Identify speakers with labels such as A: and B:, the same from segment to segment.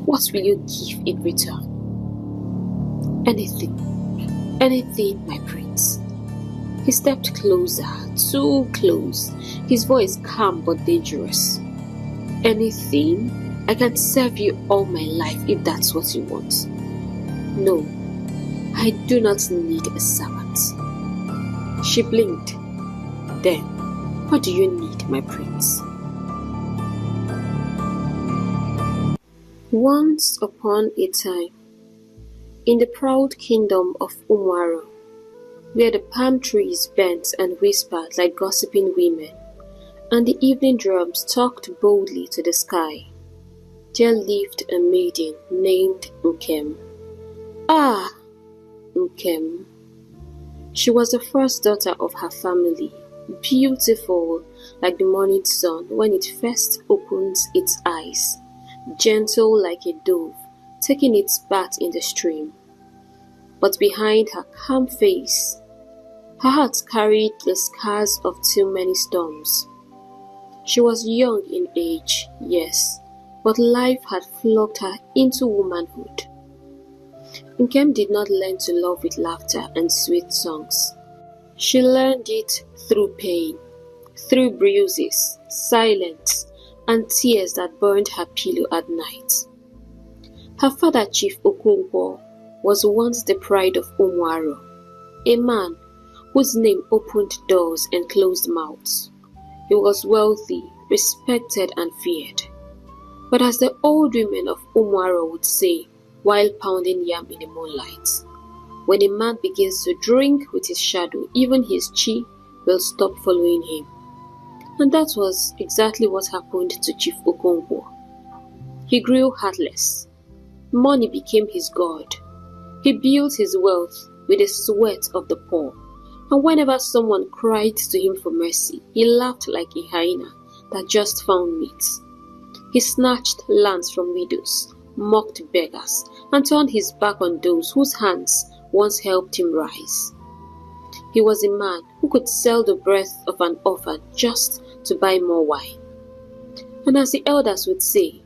A: What will you give in return? Anything, anything, my prince. He stepped closer, too close, his voice calm but dangerous. Anything? I can serve you all my life if that's what you want. No, I do not need a servant. She blinked. Then, what do you need, my prince? Once upon a time, in the proud kingdom of Umwaro, where the palm trees bent and whispered like gossiping women, and the evening drums talked boldly to the sky, there lived a maiden named Nkem. Ah, Nkem. She was the first daughter of her family, beautiful like the morning sun when it first opens its eyes, gentle like a dove taking its bath in the stream. But behind her calm face, her heart carried the scars of too many storms. She was young in age, yes, but life had flogged her into womanhood. Nkem did not learn to love with laughter and sweet songs. She learned it through pain, through bruises, silence, and tears that burned her pillow at night. Her father, Chief Okonkwo, was once the pride of Umwaro, a man whose name opened doors and closed mouths. He was wealthy, respected, and feared. But as the old women of Umwaro would say while pounding yam in the moonlight, when a man begins to drink with his shadow, even his chi will stop following him. And that was exactly what happened to Chief Okonkwo. He grew heartless. Money became his god. He built his wealth with the sweat of the poor. And whenever someone cried to him for mercy, he laughed like a hyena that just found meat. He snatched lands from widows, mocked beggars, and turned his back on those whose hands once helped him rise. He was a man who could sell the breath of an orphan just to buy more wine. And as the elders would say,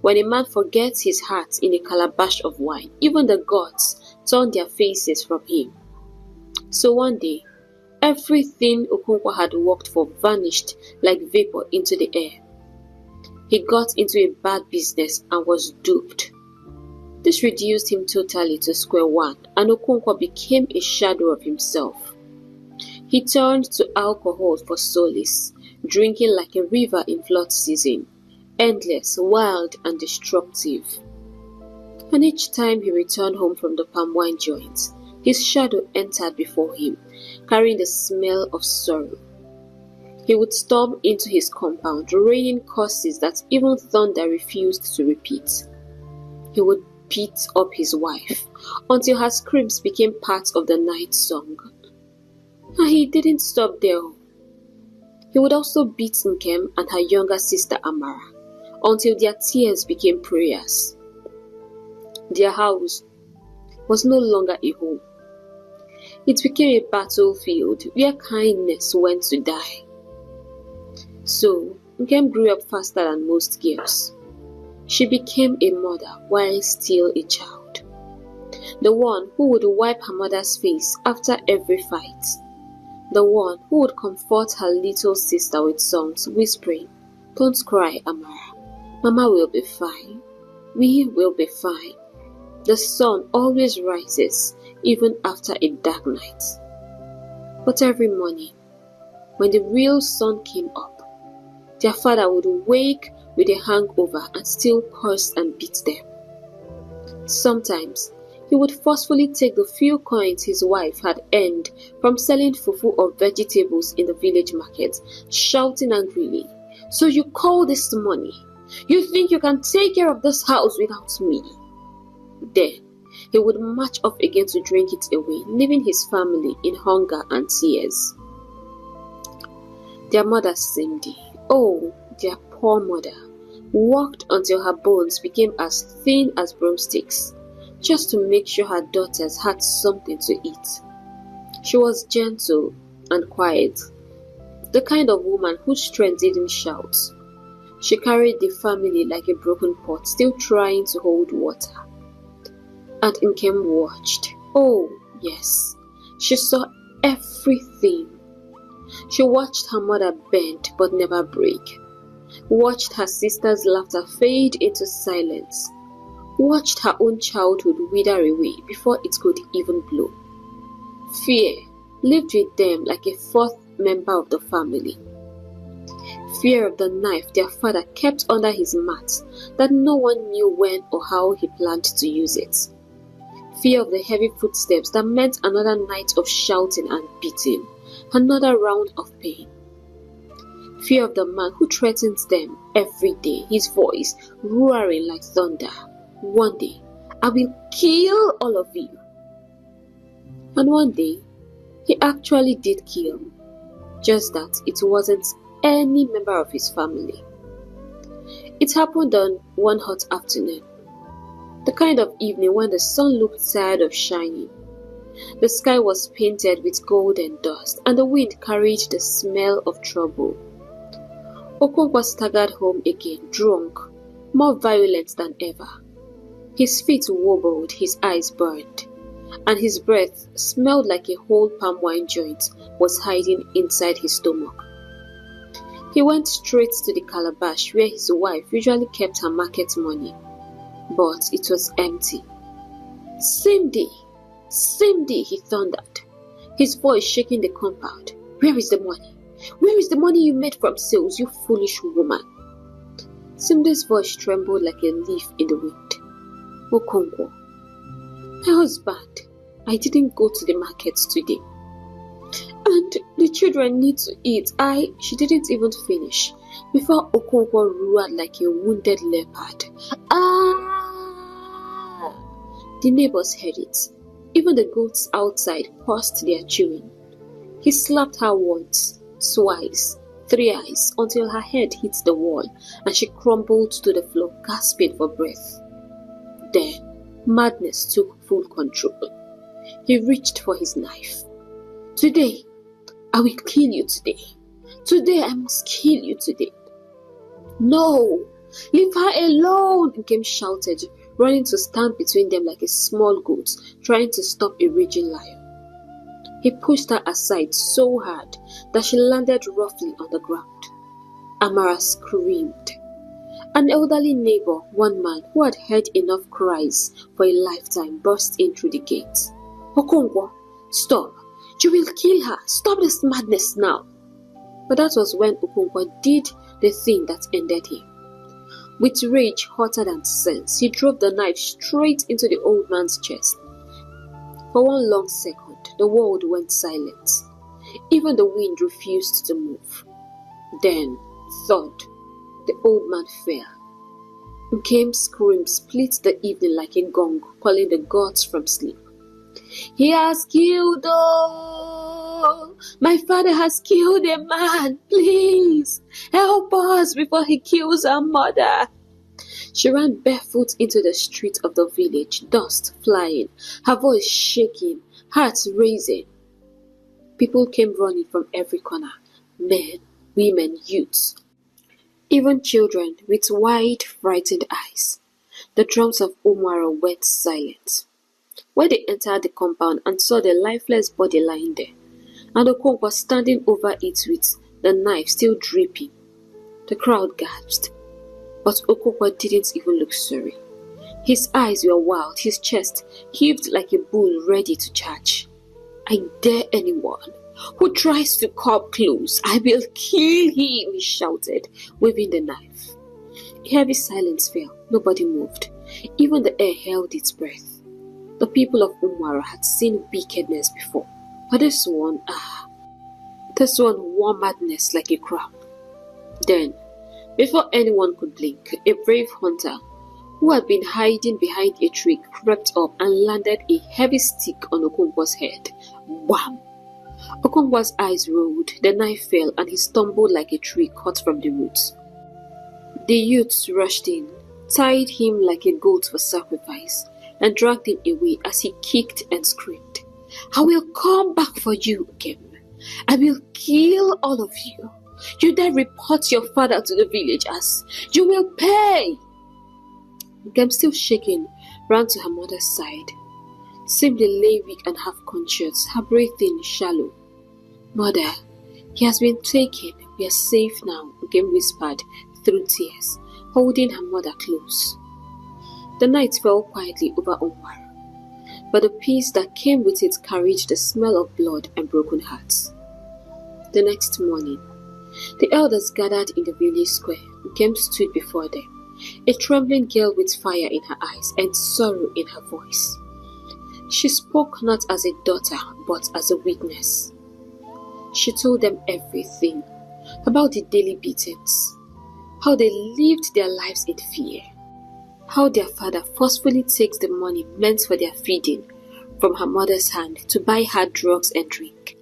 A: when a man forgets his heart in a calabash of wine, even the gods turn their faces from him. So one day, everything Okonkwo had worked for vanished like vapor into the air. He got into a bad business and was duped. This reduced him totally to square one, and Okonkwo became a shadow of himself. He turned to alcohol for solace, drinking like a river in flood season, endless, wild, and destructive. And each time he returned home from the palm wine joint, his shadow entered before him, carrying the smell of sorrow. He would storm into his compound, raining curses that even thunder refused to repeat. He would beat up his wife until her screams became part of the night song. And he didn't stop there. He would also beat Nkem and her younger sister Amara until their tears became prayers. Their house was no longer a home. It became a battlefield where kindness went to die. So, Nkem grew up faster than most girls. She became a mother while still a child. The one who would wipe her mother's face after every fight. The one who would comfort her little sister with songs, whispering, "Don't cry, Amara. Mama will be fine. We will be fine." The sun always rises, even after a dark night. But every morning, when the real sun came up, their father would wake with a hangover and still curse and beat them. Sometimes, he would forcefully take the few coins his wife had earned from selling fufu or vegetables in the village market, shouting angrily, "So you call this money? You think you can take care of this house without me?" Then, he would march off again to drink it away, leaving his family in hunger and tears. Their mother Cindy, oh, their poor mother, worked until her bones became as thin as broomsticks, just to make sure her daughters had something to eat. She was gentle and quiet, the kind of woman whose strength didn't shout. She carried the family like a broken pot, still trying to hold water. And Nkem watched. Oh, yes, she saw everything. She watched her mother bend but never break. Watched her sister's laughter fade into silence. Watched her own childhood wither away before it could even blow. Fear lived with them like a fourth member of the family. Fear of the knife their father kept under his mat that no one knew when or how he planned to use it. Fear of the heavy footsteps that meant another night of shouting and beating, another round of pain. Fear of the man who threatens them every day, his voice roaring like thunder. One day, I will kill all of you. And one day, he actually did kill, just that it wasn't any member of his family. It happened on one hot afternoon, the kind of evening when the sun looked tired of shining. The sky was painted with gold and dust, and the wind carried the smell of trouble. Okonkwo staggered home again, drunk, more violent than ever. His feet wobbled, his eyes burned, and his breath smelled like a whole palm wine joint was hiding inside his stomach. He went straight to the calabash where his wife usually kept her market money, but it was empty. Cindy! Cindy! He thundered, his voice shaking the compound. Where is the money? Where is the money you made from sales, you foolish woman? Cindy's voice trembled like a leaf in the wind. Okonkwo, my husband, I didn't go to the market today. And the children need to eat. She didn't even finish before Okonkwo roared like a wounded leopard. Ah! The neighbors heard it. Even the goats outside paused their chewing. He slapped her once, twice, thrice, until her head hit the wall and she crumbled to the floor, gasping for breath. Then, madness took full control. He reached for his knife. Today, I will kill you today. Today, I must kill you today. No! Leave her alone! Nkem shouted, running to stand between them like a small goat, trying to stop a raging lion. He pushed her aside so hard that she landed roughly on the ground. Amara screamed. An elderly neighbor, one man who had heard enough cries for a lifetime, burst in through the gate. Okonkwo, stop! You will kill her! Stop this madness now! But that was when Okonkwo did the thing that ended him. With rage hotter than sense, he drove the knife straight into the old man's chest. For one long second, the world went silent. Even the wind refused to move. Then, thud, the old man fell. Nkem's scream split the evening like a gong, calling the gods from sleep. He has killed all! My father has killed a man! Please, help us before he kills our mother! She ran barefoot into the street of the village, dust flying, her voice shaking, hearts racing. People came running from every corner, men, women, youths, even children with wide, frightened eyes. The drums of Umwaro went silent. When they entered the compound and saw the lifeless body lying there, and Okonkwo was standing over it with the knife still dripping, the crowd gasped. But Okonkwo didn't even look sorry. His eyes were wild, his chest heaved like a bull ready to charge. I dare anyone who tries to come close, I will kill him, he shouted, waving the knife. A heavy silence fell. Nobody moved. Even the air held its breath. The people of Umwara had seen wickedness before, but this one wore madness like a crown. Then, before anyone could blink, a brave hunter who had been hiding behind a tree crept up and landed a heavy stick on Okonkwo's head. Wham! Okonkwo's eyes rolled, the knife fell, and he stumbled like a tree cut from the roots. The youths rushed in, tied him like a goat for sacrifice, and dragged him away as he kicked and screamed. I will come back for you, Nkem. I will kill all of you. You dare report your father to the villagers. You will pay! Nkem, still shaking, ran to her mother's side. Simply lay weak and half-conscious, her breathing shallow. Mother, he has been taken. We are safe now, Nkem whispered through tears, holding her mother close. The night fell quietly over Umwaro, but the peace that came with it carried the smell of blood and broken hearts. The next morning, the elders gathered in the village square. Nkem stood before them, a trembling girl with fire in her eyes and sorrow in her voice. She spoke not as a daughter, but as a witness. She told them everything about the daily beatings, how they lived their lives in fear, how their father forcefully takes the money meant for their feeding from her mother's hand to buy her drugs and drink,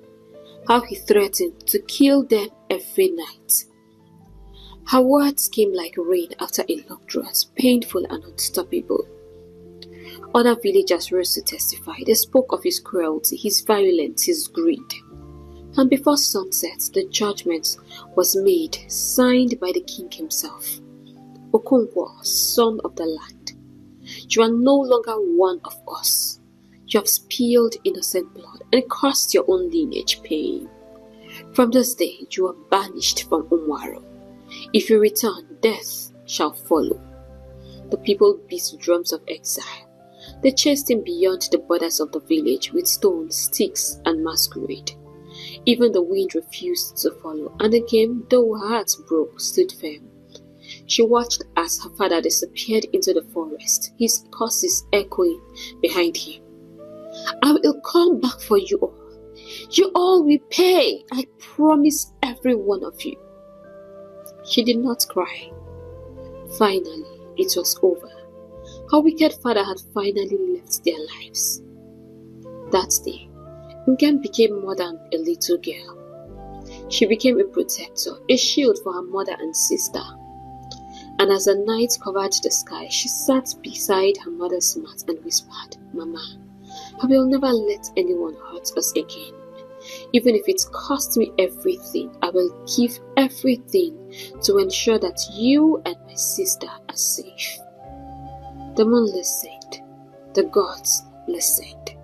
A: how he threatened to kill them every night. Her words came like rain after a long drought, painful and unstoppable. Other villagers rose to testify. They spoke of his cruelty, his violence, his greed. And before sunset, the judgment was made, signed by the king himself. Okonkwo, son of the land, you are no longer one of us. You have spilled innocent blood and caused your own lineage pain. From this day, you are banished from Umwaro. If you return, death shall follow. The people beat drums of exile. They chased him beyond the borders of the village with stones, sticks, and masquerade. Even the wind refused to follow, and again, though her heart broke, stood firm. She watched as her father disappeared into the forest, his curses echoing behind him. I will come back for you all. You all will pay. I promise every one of you. She did not cry. Finally, it was over. Her wicked father had finally left their lives. That day, Nkem became more than a little girl. She became a protector, a shield for her mother and sister. And as the night covered the sky, she sat beside her mother's mat and whispered, Mama, I will never let anyone hurt us again. Even if it costs me everything, I will give everything to ensure that you and my sister are safe. The moon listened. The gods listened.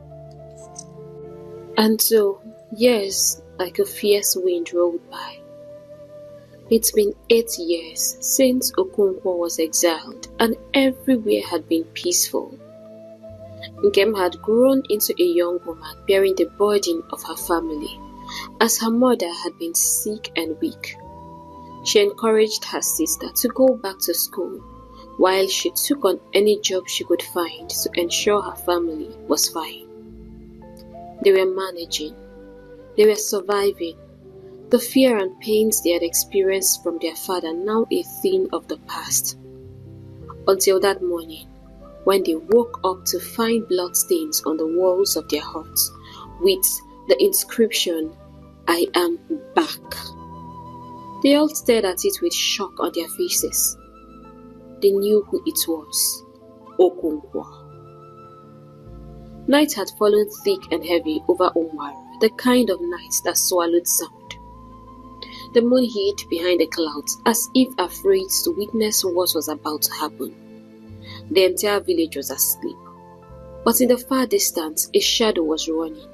A: And so, years like a fierce wind rolled by. It's been 8 years since Okonkwo was exiled, and everywhere had been peaceful. Nkem had grown into a young woman bearing the burden of her family, as her mother had been sick and weak. She encouraged her sister to go back to school, while she took on any job she could find to ensure her family was fine. They were managing. They were surviving. The fear and pains they had experienced from their father now a thing of the past. Until that morning, when they woke up to find bloodstains on the walls of their huts with the inscription, I am back. They all stared at it with shock on their faces. They knew who it was, Okonkwo. Night had fallen thick and heavy over Umwaro, the kind of night that swallowed sound. The moon hid behind the clouds as if afraid to witness what was about to happen. The entire village was asleep, but in the far distance a shadow was running.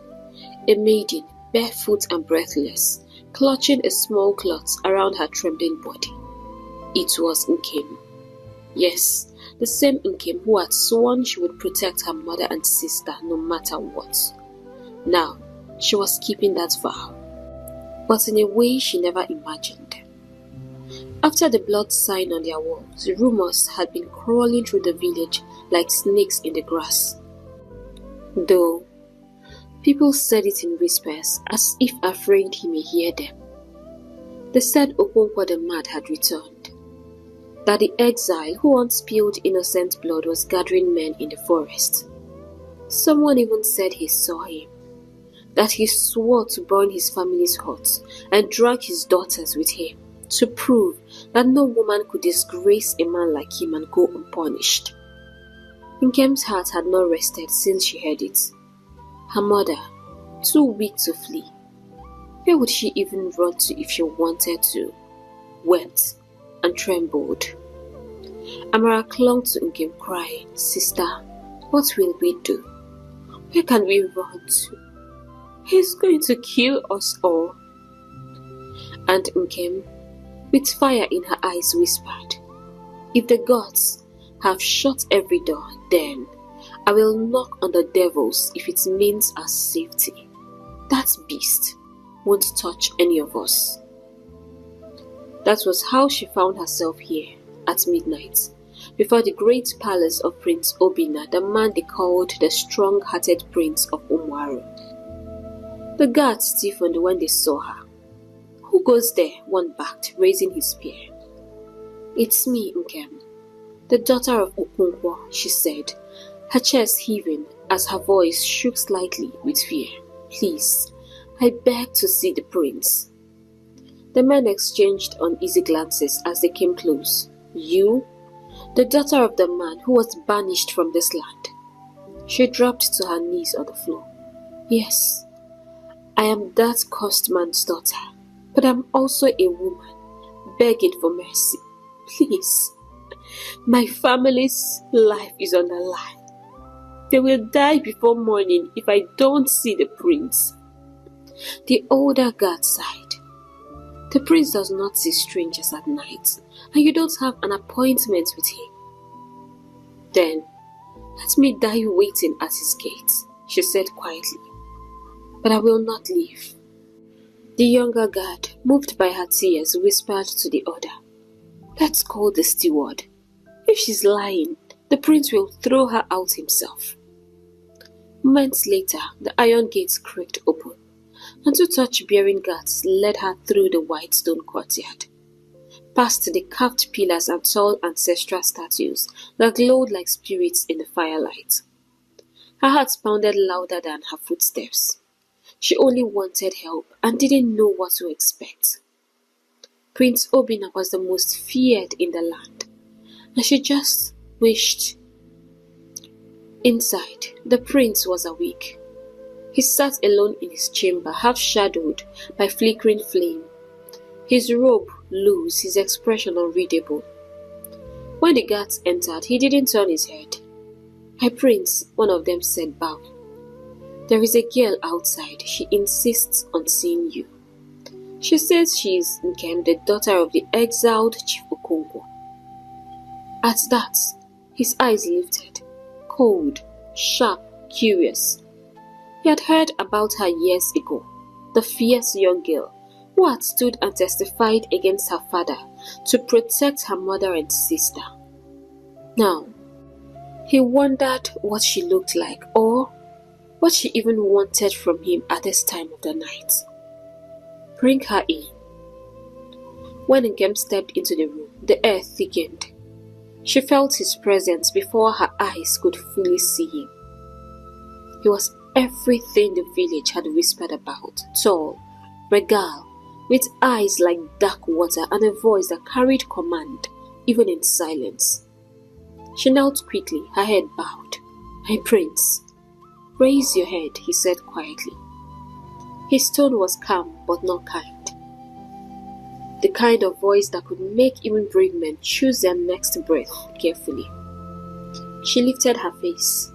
A: A maiden, barefoot and breathless, clutching a small cloth around her trembling body. It was Nkem. Yes, the same Nkem who had sworn she would protect her mother and sister no matter what. Now, she was keeping that vow, but in a way she never imagined. After the blood sign on their walls, rumors had been crawling through the village like snakes in the grass. Though, people said it in whispers as if afraid he may hear them. They said Okonkwo the Mad had returned, that the exile who once spilled innocent blood was gathering men in the forest. Someone even said he saw him, that he swore to burn his family's huts and drag his daughters with him, to prove that no woman could disgrace a man like him and go unpunished. Nkem's heart had not rested since she heard it. Her mother, too weak to flee, Where would she even run to if she wanted to? Wept and trembled. Amara clung to Nkem, crying, "Sister, what will we do? Where can we run to? He's going to kill us all." And Nkem, with fire in her eyes, whispered, "If the gods have shut every door, then I will knock on the devils if it means our safety. That beast won't touch any of us." That was how she found herself here at midnight, before the great palace of Prince Obina, the man they called the strong-hearted Prince of Umwaru. The guards stiffened when they saw her. "Who goes there?" one barked, raising his spear. "It's me, Nkem, the daughter of Okonkwo," she said, her chest heaving as her voice shook slightly with fear. "Please, I beg to see the prince." The men exchanged uneasy glances as they came close. "You? The daughter of the man who was banished from this land?" She dropped to her knees on the floor. "Yes, I am that cursed man's daughter, but I'm also a woman, begging for mercy. Please, my family's life is on the line. They will die before morning if I don't see the prince." The older guard sighed. "The prince does not see strangers at night, and you don't have an appointment with him." "Then, let me die waiting at his gate," she said quietly. "But I will not leave." The younger guard, moved by her tears, whispered to the other, "Let's call the steward. If she's lying, the prince will throw her out himself." Moments later, the iron gates creaked open, and two torch-bearing guards led her through the white stone courtyard, past the carved pillars and tall ancestral statues that glowed like spirits in the firelight. Her heart pounded louder than her footsteps. She only wanted help and didn't know what to expect. Prince Obina was the most feared in the land, and she just wished. Inside, the prince was awake. He sat alone in his chamber, half shadowed by flickering flame, his robe loose, his expression unreadable. When the guards entered, he didn't turn his head. "My prince," one of them said, bowing. "There is a girl outside. She insists on seeing you. She says she is Nkem, the daughter of the exiled Chief Okonkwo." At that, his eyes lifted, cold, sharp, curious. He had heard about her years ago, the fierce young girl who had stood and testified against her father to protect her mother and sister. Now, he wondered what she looked like, or what she even wanted from him at this time of the night. "Bring her in." When Nkem stepped into the room, the air thickened. She felt his presence before her eyes could fully see him. He was everything the village had whispered about: tall, regal, with eyes like dark water and a voice that carried command, even in silence. She knelt quickly, her head bowed. "My prince." "Raise your head," he said quietly. His tone was calm but not kind. The kind of voice that could make even brave men choose their next breath carefully. She lifted her face.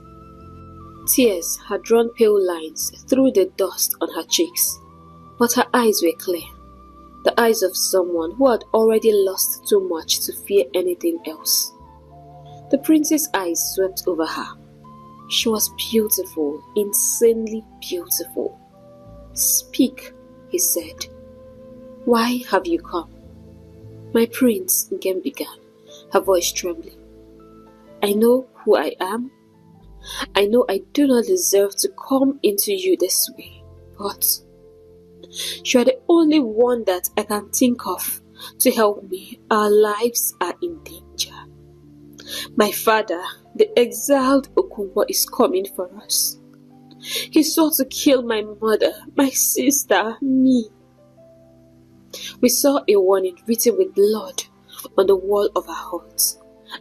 A: Tears had drawn pale lines through the dust on her cheeks, but her eyes were clear, the eyes of someone who had already lost too much to fear anything else. The prince's eyes swept over her. She was beautiful, insanely beautiful. "Speak," he said. "Why have you come?" "My prince," Nkem began, her voice trembling. "I know who I am. I know I do not deserve to come into you this way, but you are the only one that I can think of to help me. Our lives are in danger. My father, the exiled Okonkwo, is coming for us. He sought to kill my mother, my sister, me. We saw a warning written with blood on the wall of our hut,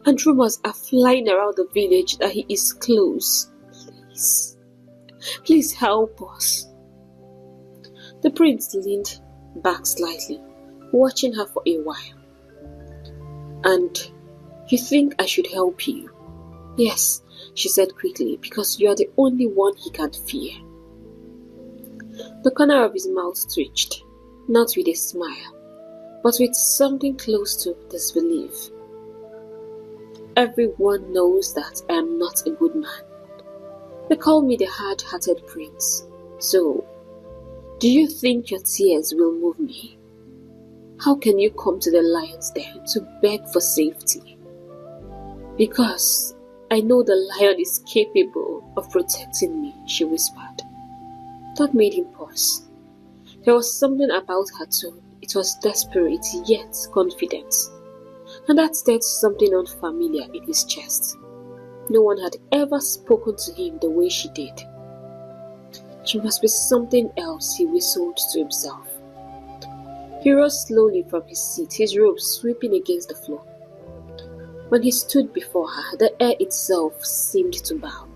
A: and rumors are flying around the village that he is close. Please help us." The prince leaned back slightly, watching her for a while. And you think I should help you? Yes, she said quickly, because you are the only one he can fear. The corner of his mouth twitched, not with a smile, but with something close to disbelief. Everyone knows that I am not a good man. They call me the hard-hearted prince. So, do you think your tears will move me? How can you come to the lion's den to beg for safety? Because I know the lion is capable of protecting me, she whispered. That made him pause. There was something about her tone. It was desperate yet confident. And that stirred something unfamiliar in his chest. No one had ever spoken to him the way she did. She must be something else, he whistled to himself. He rose slowly from his seat, his robe sweeping against the floor. When he stood before her, the air itself seemed to bow.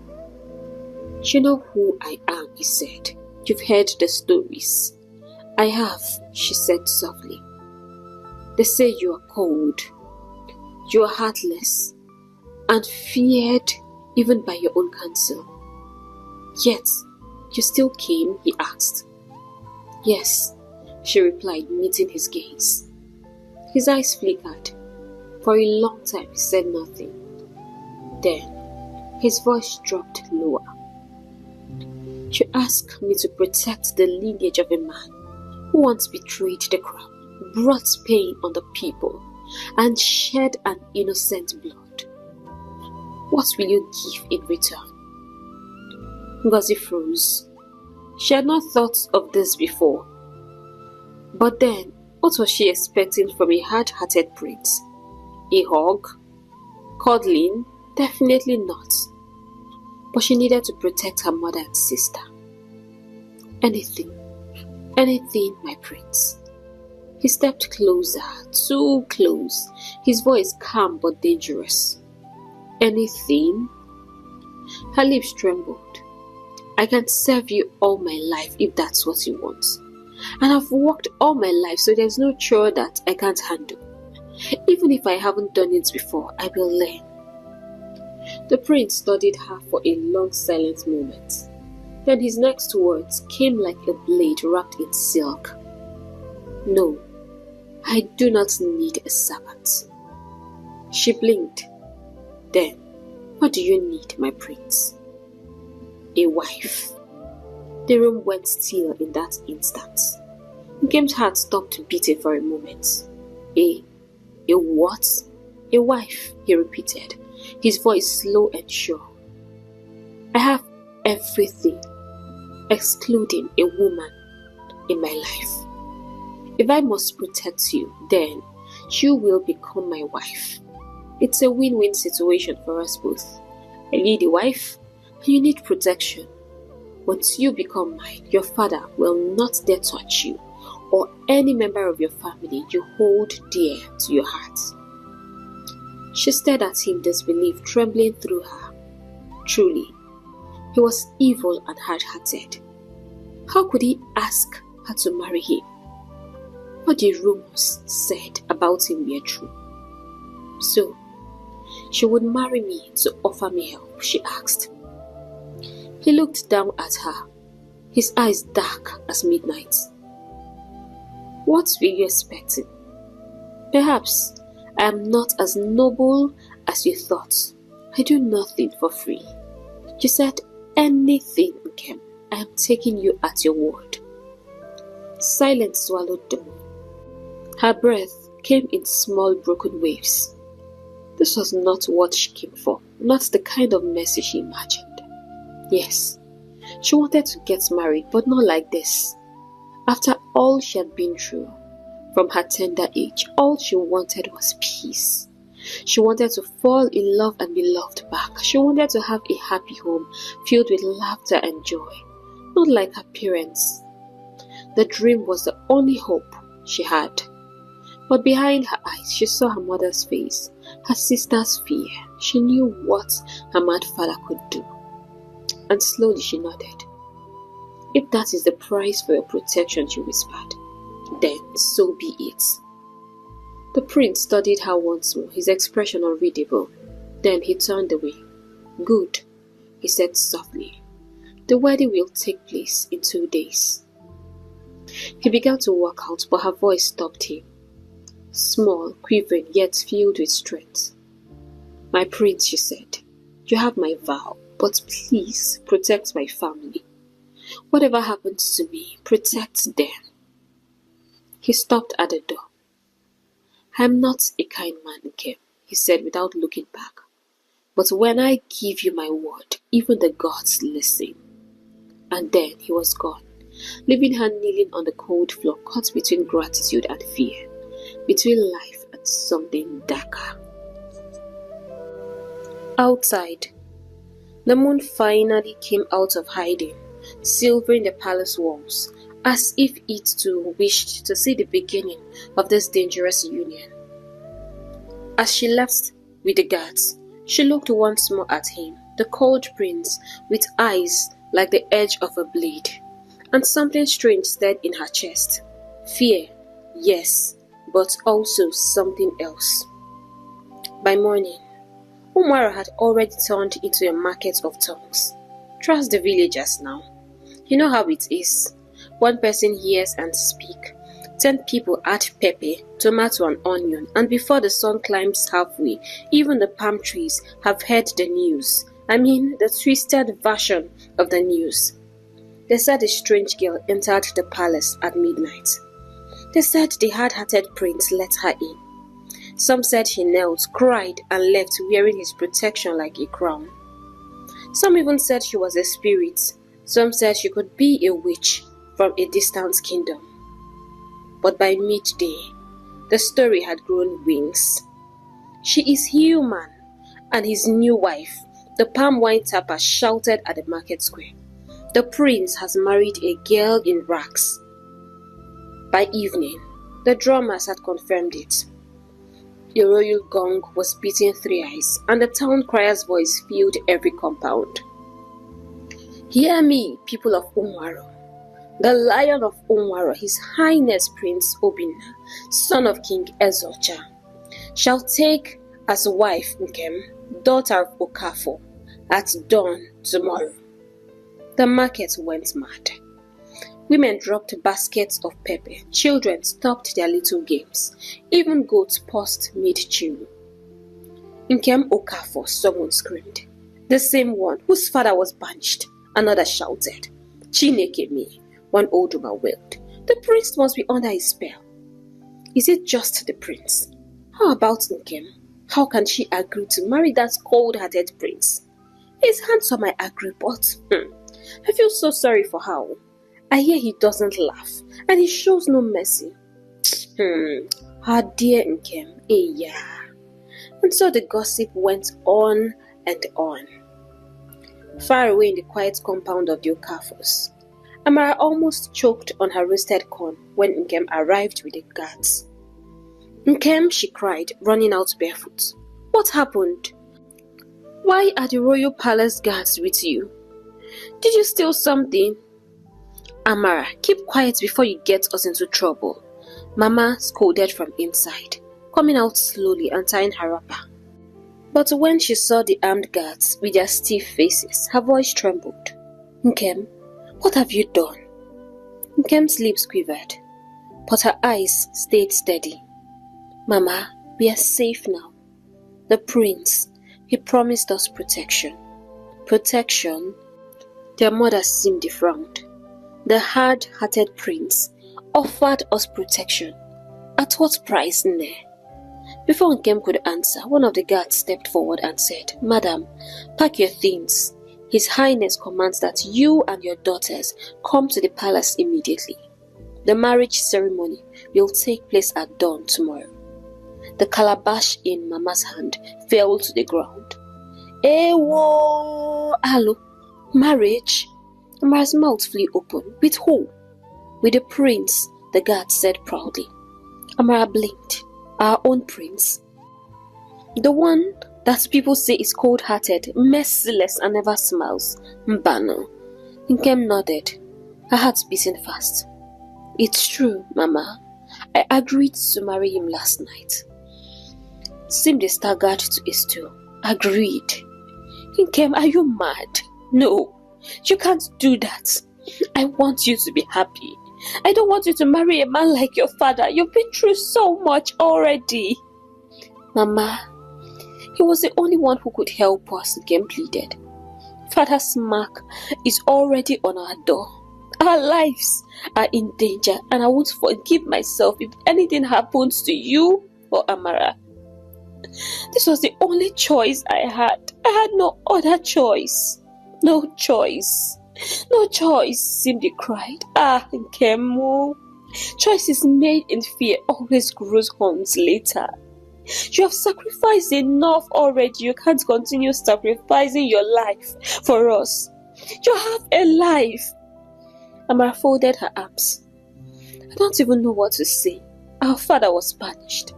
A: You know who I am, he said. You've heard the stories. I have, she said softly. They say you are cold, you are heartless, and feared even by your own counsel. Yet, you still came, he asked. Yes, she replied, meeting his gaze. His eyes flickered. For a long time he said nothing. Then, his voice dropped lower. You ask me to protect the lineage of a man who once betrayed the crown, brought pain on the people, and shed an innocent blood. What will you give in return? Ngozi froze. She had not thought of this before. But then, what was she expecting from a hard-hearted prince? A hug? Cuddling? Definitely not. But she needed to protect her mother and sister. Anything, my prince. He stepped closer, too close, his voice calm but dangerous. Anything? Her lips trembled. I can serve you all my life if that's what you want. And I've worked all my life, so there's no chore that I can't handle. Even if I haven't done it before, I will learn. The prince studied her for a long silent moment. Then his next words came like a blade wrapped in silk. No, I do not need a servant. She blinked. Then, what do you need, my prince? A wife. The room went still in that instant. Nkem's heart stopped beating for a moment. A what? A wife, he repeated, his voice slow and sure. I have everything, excluding a woman in my life. If I must protect you, then you will become my wife. It's a win-win situation for us both. I need a wife, and you need protection. Once you become mine, your father will not dare touch you or any member of your family you hold dear to your heart. She stared at him, disbelief trembling through her. Truly, he was evil and hard-hearted. How could he ask her to marry him? What the rumors said about him were true. So, she would marry me to offer me help, she asked. He looked down at her, his eyes dark as midnight. What were you expecting? Perhaps I am not as noble as you thought. I do nothing for free. You said anything, Nkem. I am taking you at your word. Silence swallowed the moon. Her breath came in small broken waves. This was not what she came for, not the kind of mercy she imagined. Yes, she wanted to get married, but not like this. After all she had been through, from her tender age, all she wanted was peace. She wanted to fall in love and be loved back. She wanted to have a happy home filled with laughter and joy, not like her parents. The dream was the only hope she had. But behind her eyes, she saw her mother's face, her sister's fear. She knew what her mad father could do. And slowly she nodded. If that is the price for your protection, she whispered, then so be it. The prince studied her once more, his expression unreadable. Then he turned away. Good, he said softly. The wedding will take place in 2 days. He began to walk out, but her voice stopped him. Small, quivering, yet filled with strength. My prince, she said, you have my vow, but please protect my family. Whatever happens to me, protect them. He stopped at the door. I am not a kind man, Kim, he said without looking back. But when I give you my word, even the gods listen. And then he was gone, leaving her kneeling on the cold floor, caught between gratitude and fear, between life and something darker. Outside, the moon finally came out of hiding, silvering the palace walls, as if it too wished to see the beginning of this dangerous union. As she left with the guards, she looked once more at him, the cold prince, with eyes like the edge of a blade, and something strange stirred in her chest. Fear, yes, but also something else. By morning, Umaro had already turned into a market of tongues. Trust the villagers now. You know how it is. One person hears and speaks. 10 people add pepper, tomato and onion, and before the sun climbs halfway, even the palm trees have heard the news. I mean, the twisted version of the news. They said a strange girl entered the palace at midnight. They said the hard-hearted prince let her in. Some said he knelt, cried, and left wearing his protection like a crown. Some even said she was a spirit. Some said she could be a witch from a distant kingdom. But by midday, the story had grown wings. She is human, and his new wife, the palm wine tapper, shouted at the market square. The prince has married a girl in rags. By evening, the drummers had confirmed it. A royal gong was beating thrice, and the town crier's voice filled every compound. Hear me, people of Umwaro. The Lion of Umwaro, His Highness Prince Obinna, son of King Ezocha, shall take as wife Nkem, daughter of Okafo, at dawn tomorrow. The market went mad. Women dropped baskets of pepper, children stopped their little games, even goats paused mid-chew. Nkem Okafo, someone screamed. The same one whose father was banished, another shouted. Chineke me. One old woman wailed. The prince must be under his spell. Is it just the prince? How about Nkem? How can she agree to marry that cold-hearted prince? He's handsome, I agree, but I feel so sorry for her. I hear he doesn't laugh, and he shows no mercy. Her dear Nkem, yeah. And so the gossip went on and on. Far away in the quiet compound of the Okafos, Amara almost choked on her roasted corn when Nkem arrived with the guards. Nkem, she cried, running out barefoot. What happened? Why are the royal palace guards with you? Did you steal something? Amara, keep quiet before you get us into trouble. Mama scolded from inside, coming out slowly and tying her wrapper. But when she saw the armed guards with their stiff faces, her voice trembled. Nkem, what have you done? Nkem's lips quivered, but her eyes stayed steady. Mama, we are safe now. The prince, he promised us protection. Protection? Their mother seemed defrowned. The hard-hearted prince offered us protection. At what price, ne? Before Nkem could answer, one of the guards stepped forward and said, Madam, pack your things. His Highness commands that you and your daughters come to the palace immediately. The marriage ceremony will take place at dawn tomorrow. The calabash in Mama's hand fell to the ground. Ewo! Hello, marriage? Amara's mouth flew open. With who? With the prince, the guard said proudly. Amara blinked. Our own prince? The one that people say is cold-hearted, merciless and never smiles. Mbano. Nkem nodded. her heart beating fast. It's true, Mama. I agreed to marry him last night. Simdi staggered to his stool. Agreed. Nkem, are you mad? No, you can't do that. I want you to be happy. I don't want you to marry a man like your father. You've been through so much already. Mama, he was the only one who could help us, Nkem pleaded. Father's mark is already on our door. Our lives are in danger, and I won't forgive myself if anything happens to you or Amara. This was the only choice I had. I had no other choice. No choice. No choice, Simdi cried. Nkemu. Choices made in fear always grows horns later. You have sacrificed enough already. You can't continue sacrificing your life for us. You have a life. Amara folded her arms. I don't even know what to say. Our father was banished.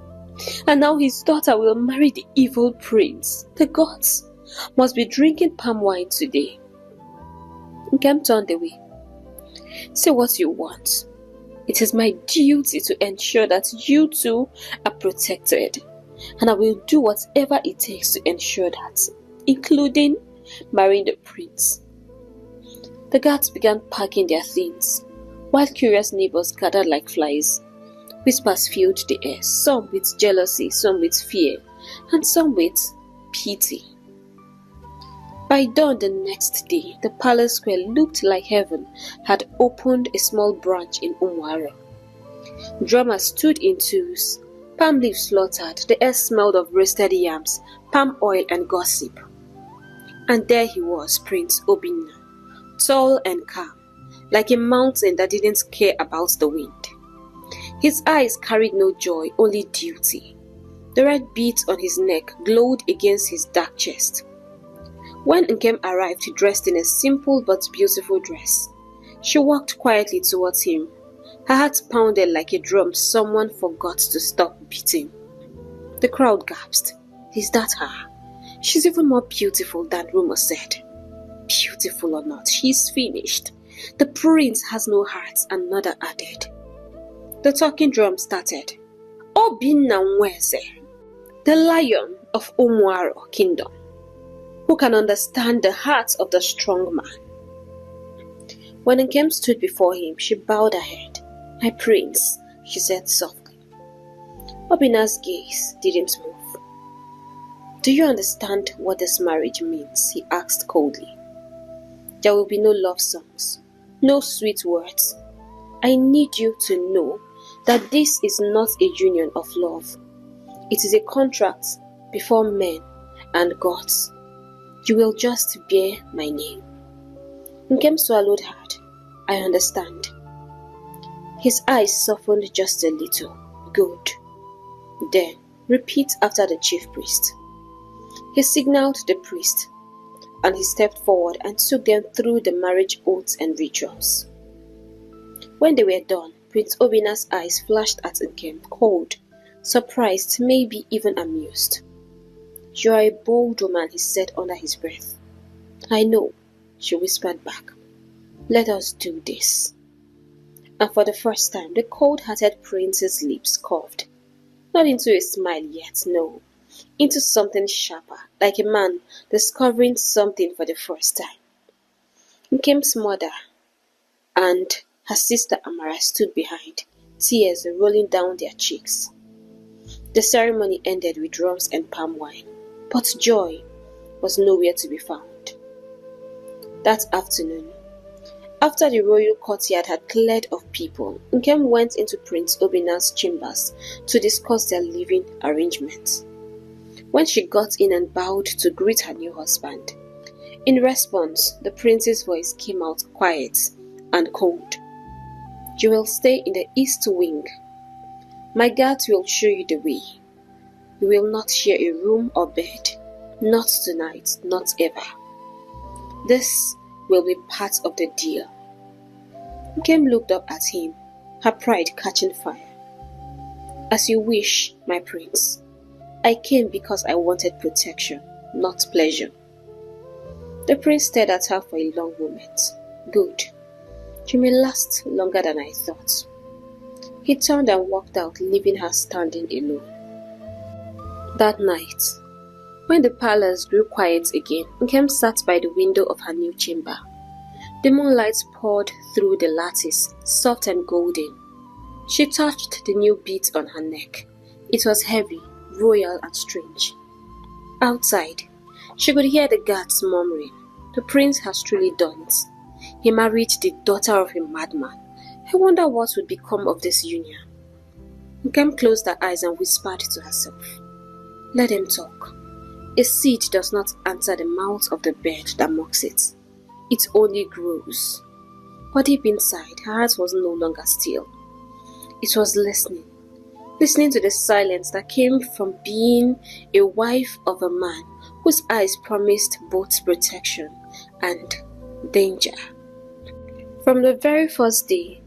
A: And now his daughter will marry the evil prince. The gods must be drinking palm wine today. Nkem turned away. Say what you want. It is my duty to ensure that you two are protected. And I will do whatever it takes to ensure that, including marrying the prince. The guards began packing their things, while curious neighbors gathered like flies. Whispers filled the air, some with jealousy, some with fear, and some with pity. By dawn the next day, the palace square looked like heaven had opened a small branch in Umwara. Drummers stood in twos, palm leaves slaughtered, the air smelled of roasted yams, palm oil and gossip. And there he was, Prince Obinna, tall and calm, like a mountain that didn't care about the wind. His eyes carried no joy, only duty. The red beads on his neck glowed against his dark chest. When Nkem arrived, dressed in a simple but beautiful dress, she walked quietly towards him. Her heart pounded like a drum someone forgot to stop beating. The crowd gasped. Is that her? She's even more beautiful than rumor said. Beautiful or not, she's finished. The prince has no heart, another added. The talking drum started. Obinna Nweze, the lion of Umwaro kingdom, who can understand the heart of the strong man. When Nkem stood before him, she bowed her head. My prince, she said softly. Obinna's gaze didn't move. Do you understand what this marriage means? He asked coldly. There will be no love songs, no sweet words. I need you to know that this is not a union of love. It is a contract before men and gods. You will just bear my name. Nkem swallowed hard. I understand. His eyes softened just a little. Good. Then, repeat after the chief priest. He signaled the priest, and he stepped forward and took them through the marriage oaths and rituals. When they were done, Prince Obinna's eyes flashed at Nkem, cold, surprised, maybe even amused. You are a bold woman, he said under his breath. I know, she whispered back. Let us do this. And for the first time, the cold-hearted prince's lips curved. Not into a smile yet, no. Into something sharper, like a man discovering something for the first time. Nkem's mother and her sister Amara stood behind, tears rolling down their cheeks. The ceremony ended with drums and palm wine, but joy was nowhere to be found. That afternoon, after the royal courtyard had cleared of people, Nkem went into Prince Obinna's chambers to discuss their living arrangements. When she got in and bowed to greet her new husband, in response, the prince's voice came out quiet and cold. You will stay in the east wing. My guards will show you the way. You will not share a room or bed. Not tonight, not ever. This will be part of the deal. Nkem looked up at him, her pride catching fire. As you wish, my prince. I came because I wanted protection, not pleasure. The prince stared at her for a long moment. Good. "You may last longer than I thought." He turned and walked out, leaving her standing alone. That night, when the palace grew quiet again, Nkem sat by the window of her new chamber. The moonlight poured through the lattice, soft and golden. She touched the new beads on her neck. It was heavy, royal and strange. Outside, she could hear the guards murmuring, "The prince has truly done it. He married the daughter of a madman. I wonder what would become of this union." Nkem closed her eyes and whispered to herself, "Let them talk. A seed does not enter the mouth of the bird that mocks it. It only grows." But deep inside, her heart was no longer still. It was listening to the silence that came from being a wife of a man whose eyes promised both protection and danger. From the very first day,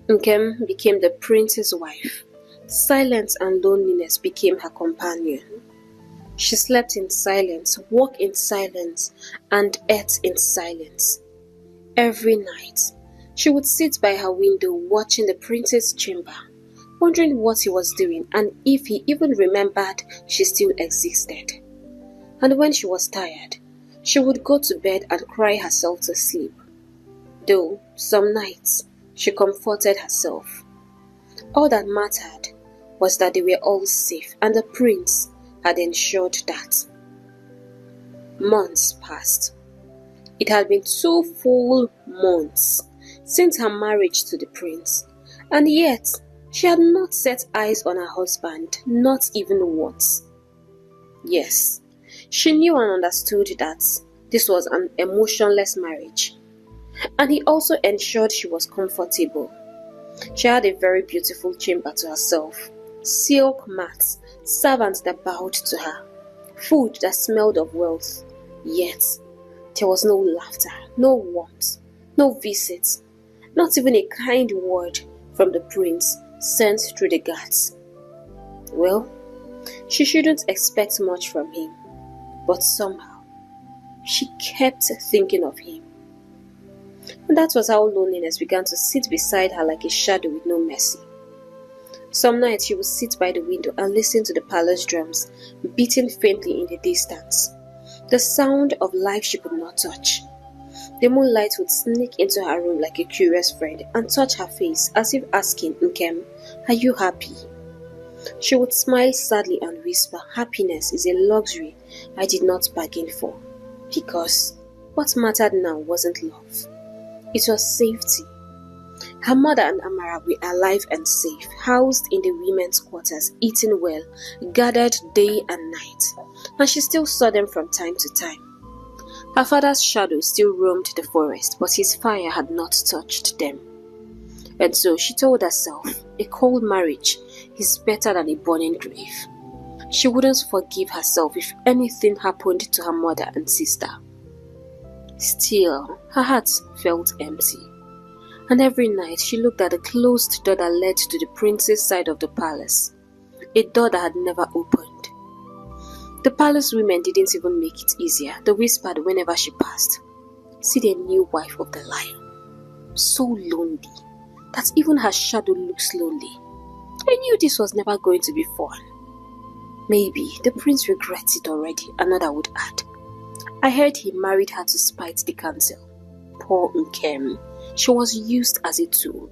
A: Nkem became the prince's wife. Silence and loneliness became her companion. She slept in silence, walked in silence, and ate in silence. Every night, she would sit by her window watching the prince's chamber, wondering what he was doing and if he even remembered she still existed. And when she was tired, she would go to bed and cry herself to sleep. Though some nights she comforted herself. All that mattered was that they were all safe and the prince had ensured that. Months passed. It had been 2 full months since her marriage to the prince, and yet she had not set eyes on her husband, not even once. Yes, she knew and understood that this was an emotionless marriage, and he also ensured she was comfortable. She had a very beautiful chamber to herself, silk mats, servants that bowed to her, food that smelled of wealth. Yet, there was no laughter, no warmth, no visits, not even a kind word from the prince sent through the guards. Well, she shouldn't expect much from him, but somehow, she kept thinking of him. And that was how loneliness began to sit beside her like a shadow with no mercy. Some nights she would sit by the window and listen to the palace drums beating faintly in the distance, the sound of life she could not touch. The moonlight would sneak into her room like a curious friend and touch her face as if asking, "Nkem, are you happy?" She would smile sadly and whisper, "Happiness is a luxury I did not bargain for," because what mattered now wasn't love. It was safety. Her mother and Amara were alive and safe, housed in the women's quarters, eating well, gathered day and night, and she still saw them from time to time. Her father's shadow still roamed the forest, but his fire had not touched them. And so she told herself, a cold marriage is better than a burning grave. She wouldn't forgive herself if anything happened to her mother and sister. Still, her heart felt empty. And every night she looked at the closed door that led to the prince's side of the palace, a door that had never opened. The palace women didn't even make it easier. They whispered whenever she passed, "See the new wife of the lion. So lonely that even her shadow looks lonely. I knew this was never going to be fun." "Maybe the prince regrets it already," another would add. "I heard he married her to spite the council. Poor Nkem. She was used as a tool."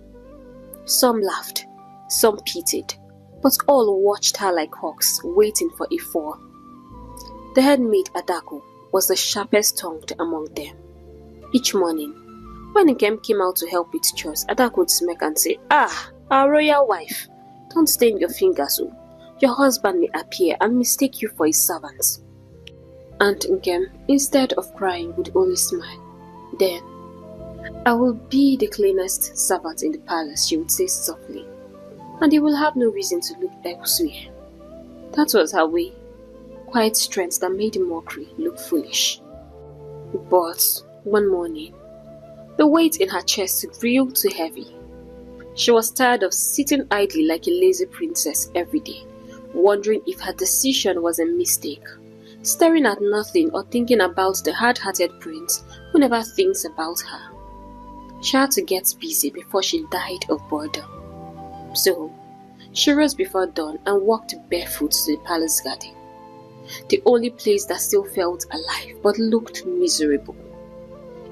A: Some laughed, some pitied, but all watched her like hawks waiting for a fall. The head maid Adako was the sharpest tongued among them. Each morning, when Nkem came out to help with chores, Adako would smirk and say, "Ah, our royal wife, don't stain your fingers, oh. Your husband may appear and mistake you for his servant." And Nkem, instead of crying, would only smile. Then, "I will be the cleanest servant in the palace," she would say softly, "and you will have no reason to look elsewhere." That was her way. Quiet strength that made mockery look foolish. But one morning, the weight in her chest grew too heavy. She was tired of sitting idly like a lazy princess every day, wondering if her decision was a mistake, staring at nothing or thinking about the hard-hearted prince who never thinks about her. She had to get busy before she died of boredom. So, she rose before dawn and walked barefoot to the palace garden, the only place that still felt alive but looked miserable.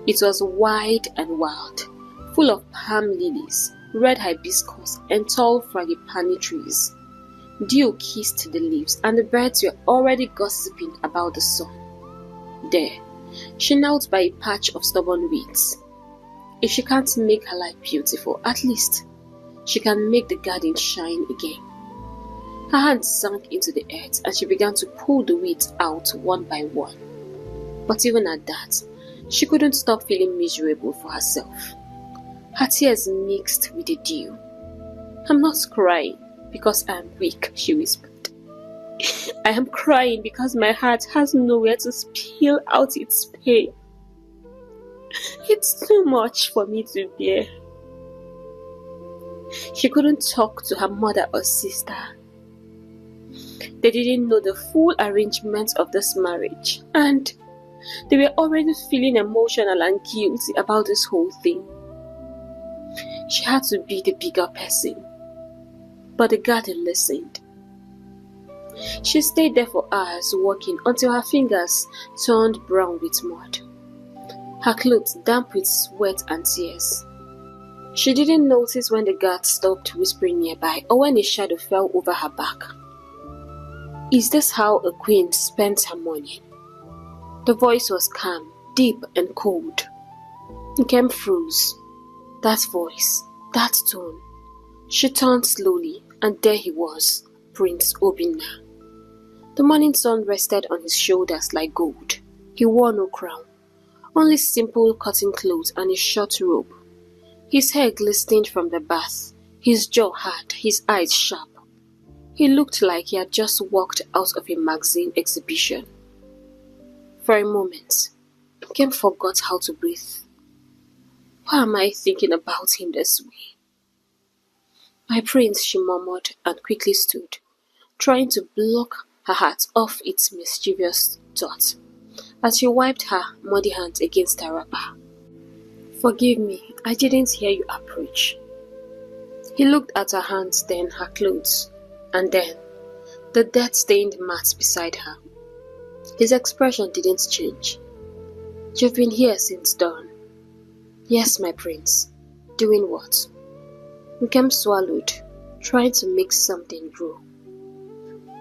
A: It was wide and wild, full of palm lilies, red hibiscus, and tall frangipani trees. Dew kissed the leaves, and the birds were already gossiping about the sun. There, she knelt by a patch of stubborn weeds. If she can't make her life beautiful, at least she can make the garden shine again. Her hands sank into the earth and she began to pull the weeds out one by one. But even at that, she couldn't stop feeling miserable for herself. Her tears mixed with the dew. "I'm not crying because I am weak," she whispered. "I am crying because my heart has nowhere to spill out its pain. It's too much for me to bear." She couldn't talk to her mother or sister. They didn't know the full arrangement of this marriage, and they were already feeling emotional and guilty about this whole thing. She had to be the bigger person, but the garden listened. She stayed there for hours working until her fingers turned brown with mud, her clothes damp with sweat and tears. She didn't notice when the guard stopped whispering nearby or when a shadow fell over her back. "Is this how a queen spends her morning?" The voice was calm, deep and cold. Nkem froze. That voice, that tone. She turned slowly, and there he was, Prince Obinna. The morning sun rested on his shoulders like gold. He wore no crown, only simple cotton clothes and a short robe. His hair glistened from the bath, his jaw hard, his eyes sharp. He looked like he had just walked out of a magazine exhibition. For a moment, Kim forgot how to breathe. Why am I thinking about him this way? "My prince," she murmured and quickly stood, trying to block her heart off its mischievous thought, as she wiped her muddy hands against her wrapper. "Forgive me, I didn't hear you approach." He looked at her hands, then her clothes, and then the dirt-stained mat beside her. His expression didn't change. "You've been here since dawn." "Yes, my prince." "Doing what?" Nkem swallowed, trying to make something grow.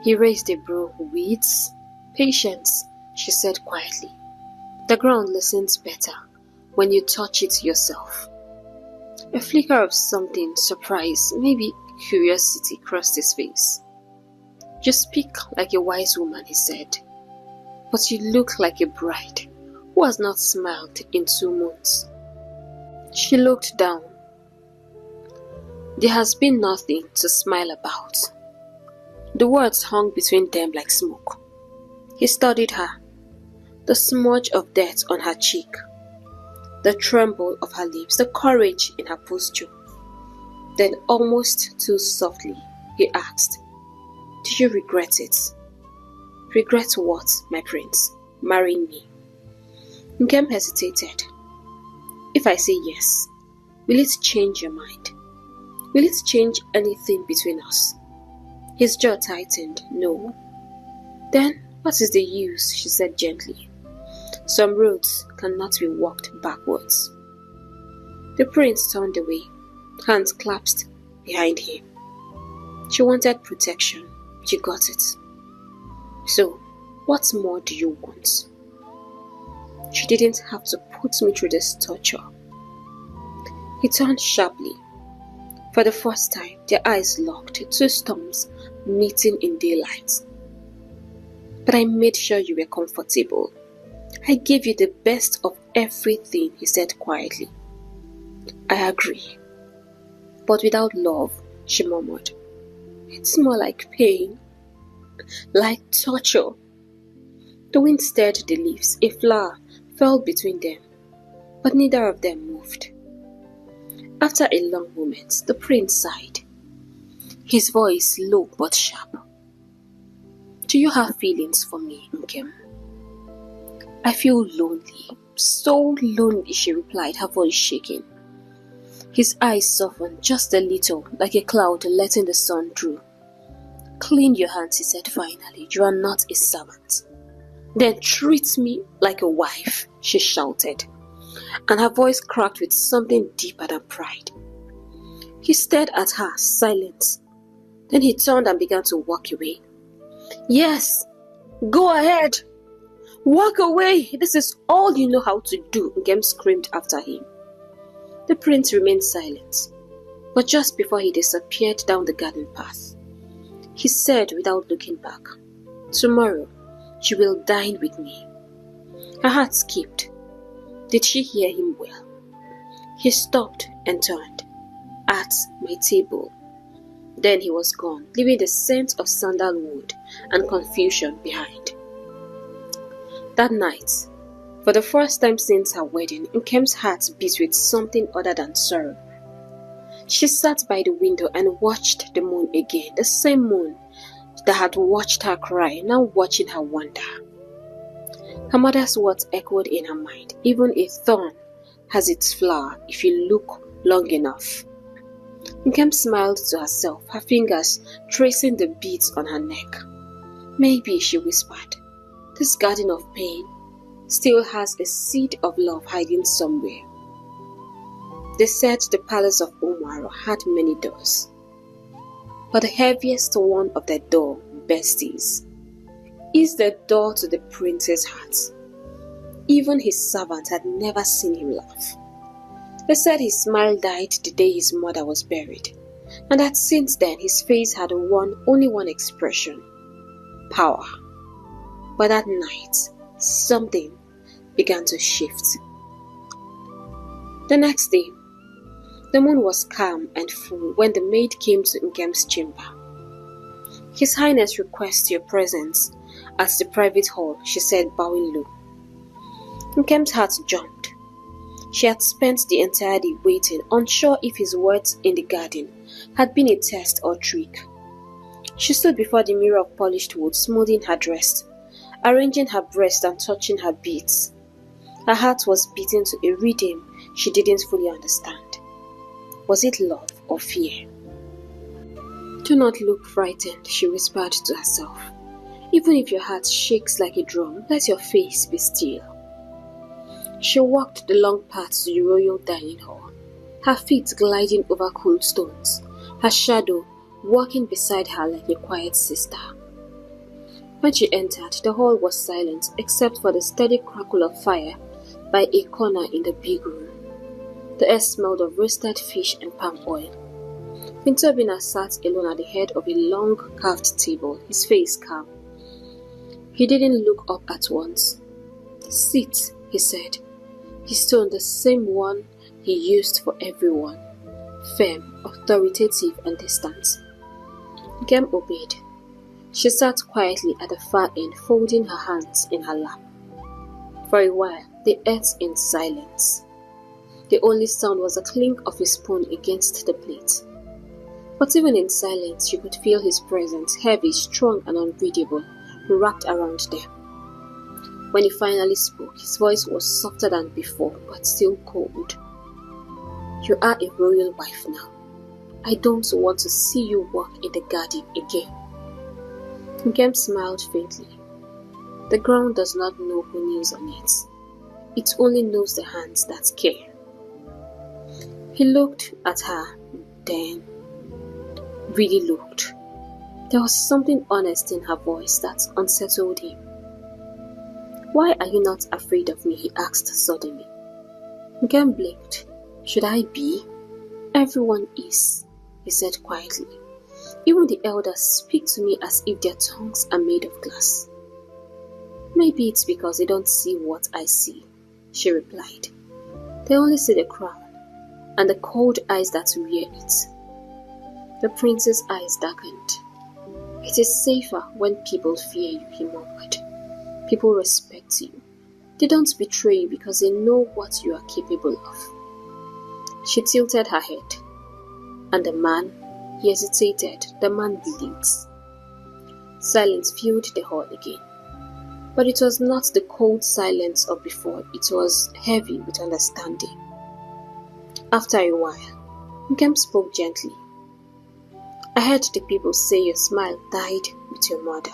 A: He raised a brow. "Weeds? Patience," she said quietly. "The ground listens better when you touch it yourself." A flicker of something, surprise, maybe curiosity, crossed his face. "You speak like a wise woman," he said, "but you look like a bride who has not smiled in 2 months. She looked down. "There has been nothing to smile about." The words hung between them like smoke. He studied her, the smudge of dirt on her cheek, the tremble of her lips, the courage in her posture. Then, almost too softly, he asked, "Do you regret it?" "Regret what, my prince?" "Marrying me." Nkem hesitated. "If I say yes, will it change your mind? Will it change anything between us?" His jaw tightened. "No." "Then what is the use?" she said gently. "Some roads cannot be walked backwards." The prince turned away, hands clasped behind him. She wanted protection. She got it. "So, what more do you want?" "She didn't have to put me through this torture." He turned sharply. For the first time, their eyes locked, 2 storms meeting in daylight. "But I made sure you were comfortable. I gave you the best of everything," he said quietly. "I agree. But without love," she murmured. "It's more like pain, like torture." The wind stirred the leaves. A flower fell between them, but neither of them moved. After a long moment, the prince sighed, his voice low but sharp. "Do you have feelings for me, Nkem?" "I feel lonely, so lonely," she replied, her voice shaking. His eyes softened just a little, like a cloud letting the sun through. "Clean your hands," he said finally. "You are not a servant." "Then treat me like a wife," she shouted, and her voice cracked with something deeper than pride. He stared at her, silent. Then he turned and began to walk away. "Yes, go ahead. Walk away. This is all you know how to do," Nkem screamed after him. The prince remained silent, but just before he disappeared down the garden path, he said without looking back, "Tomorrow, you will dine with me." Her heart skipped. Did she hear him well? He stopped and turned. "At my table." Then he was gone, leaving the scent of sandalwood and confusion behind. That night, for the first time since her wedding, Nkem's heart beat with something other than sorrow. She sat by the window and watched the moon again, the same moon that had watched her cry, now watching her wonder. Her mother's words echoed in her mind. "Even a thorn has its flower if you look long enough." Nkem smiled to herself, her fingers tracing the beads on her neck. "Maybe," she whispered, "this garden of pain still has a seed of love hiding somewhere." They said the palace of Umaro had many doors, but the heaviest one of the door, besties, is the door to the prince's heart. Even his servant had never seen him laugh. They said his smile died the day his mother was buried, and that since then his face had only one expression: power. But that night, something began to shift. The next day, the moon was calm and full when the maid came to Nkem's chamber. "His Highness requests your presence at the private hall," she said, bowing low. Nkem's heart jumped. She had spent the entire day waiting, unsure if his words in the garden had been a test or trick. She stood before the mirror of polished wood, smoothing her dress, arranging her breast and touching her beads. Her heart was beating to a rhythm she didn't fully understand. Was it love or fear? "Do not look frightened," she whispered to herself. "Even if your heart shakes like a drum, let your face be still." She walked the long path to the royal dining hall, her feet gliding over cool stones, her shadow walking beside her like a quiet sister. When she entered, the hall was silent except for the steady crackle of fire by a corner in the big room. The air smelled of roasted fish and palm oil. Wintobina sat alone at the head of a long carved table, his face calm. He didn't look up at once. "Sit," he said, his tone the same one he used for everyone, firm, authoritative and distant. Nkem obeyed. She sat quietly at the far end, folding her hands in her lap. For a while, they ate in silence. The only sound was the clink of his spoon against the plate. But even in silence, she could feel his presence, heavy, strong and unreadable, wrapped around them. When he finally spoke, his voice was softer than before, but still cold. "You are a royal wife now. I don't want to see you walk in the garden again." Nkem smiled faintly. The ground does not know who kneels on it. It only knows the hands that care. He looked at her, then really looked. There was something honest in her voice that unsettled him. "Why are you not afraid of me?" he asked suddenly. Nkem blinked. "Should I be?" "Everyone is," he said quietly. "Even the elders speak to me as if their tongues are made of glass." "Maybe it's because they don't see what I see," she replied. "They only see the crown and the cold eyes that wear it." The prince's eyes darkened. "It is safer when people fear you," he murmured. "People respect you. They don't betray you because they know what you are capable of." She tilted her head. "And the man?" He hesitated. "The man bleeds." Silence filled the hall again. But it was not the cold silence of before. It was heavy with understanding. After a while, Nkem spoke gently. I heard the people say your smile died with your mother.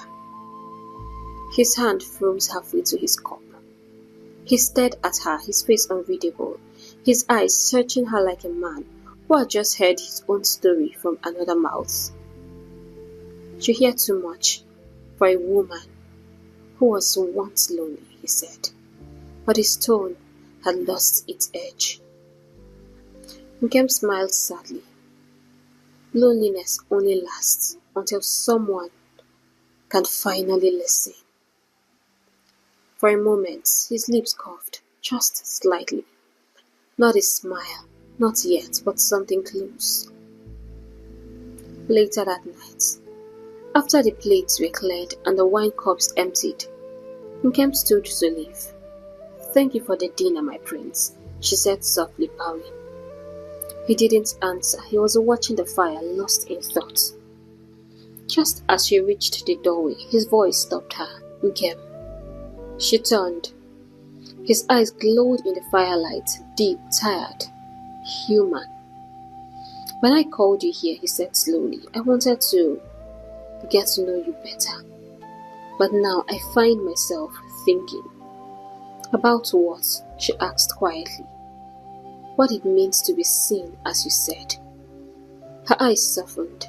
A: His hand froze halfway to his cup. He stared at her, his face unreadable, his eyes searching her like a man who had just heard his own story from another mouth. You hear too much for a woman who was once lonely, he said, but his tone had lost its edge. Nkem smiled sadly. Loneliness only lasts until someone can finally listen. For a moment, his lips curved, just slightly. Not a smile, not yet, but something close. Later that night, after the plates were cleared and the wine cups emptied, Nkem stood to leave. Thank you for the dinner, my prince, she said softly, bowing. He didn't answer. He was watching the fire, lost in thought. Just as she reached the doorway, his voice stopped her. Nkem. She turned. His eyes glowed in the firelight, deep, tired, human. When I called you here, he said slowly, I wanted to get to know you better. But now I find myself thinking. About what? She asked quietly. What it means to be seen, as you said. Her eyes softened.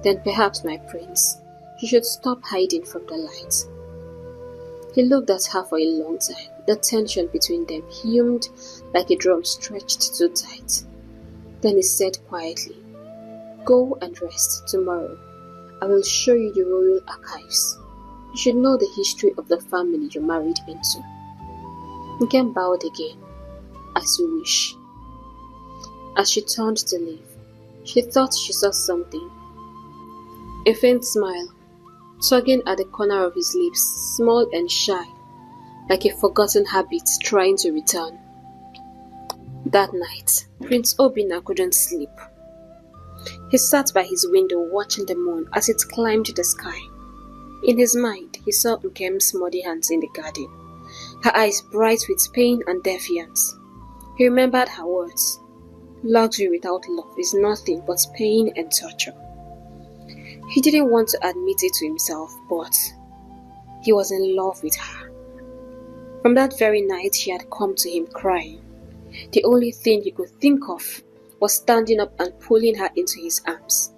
A: Then perhaps, my prince, you should stop hiding from the light. He looked at her for a long time. The tension between them hummed like a drum stretched too tight. Then he said quietly, Go and rest. Tomorrow I will show you the royal archives. You should know the history of the family you married into. Nkem bowed again. As you wish. As she turned to leave, she thought she saw something. A faint smile, tugging at the corner of his lips, small and shy, like a forgotten habit trying to return. That night, Prince Obinna couldn't sleep. He sat by his window watching the moon as it climbed the sky. In his mind, he saw Nkem's muddy hands in the garden, her eyes bright with pain and defiance. He remembered her words. Luxury without love is nothing but pain and torture. He didn't want to admit it to himself, but he was in love with her. From that very night, she had come to him crying. The only thing he could think of was standing up and pulling her into his arms.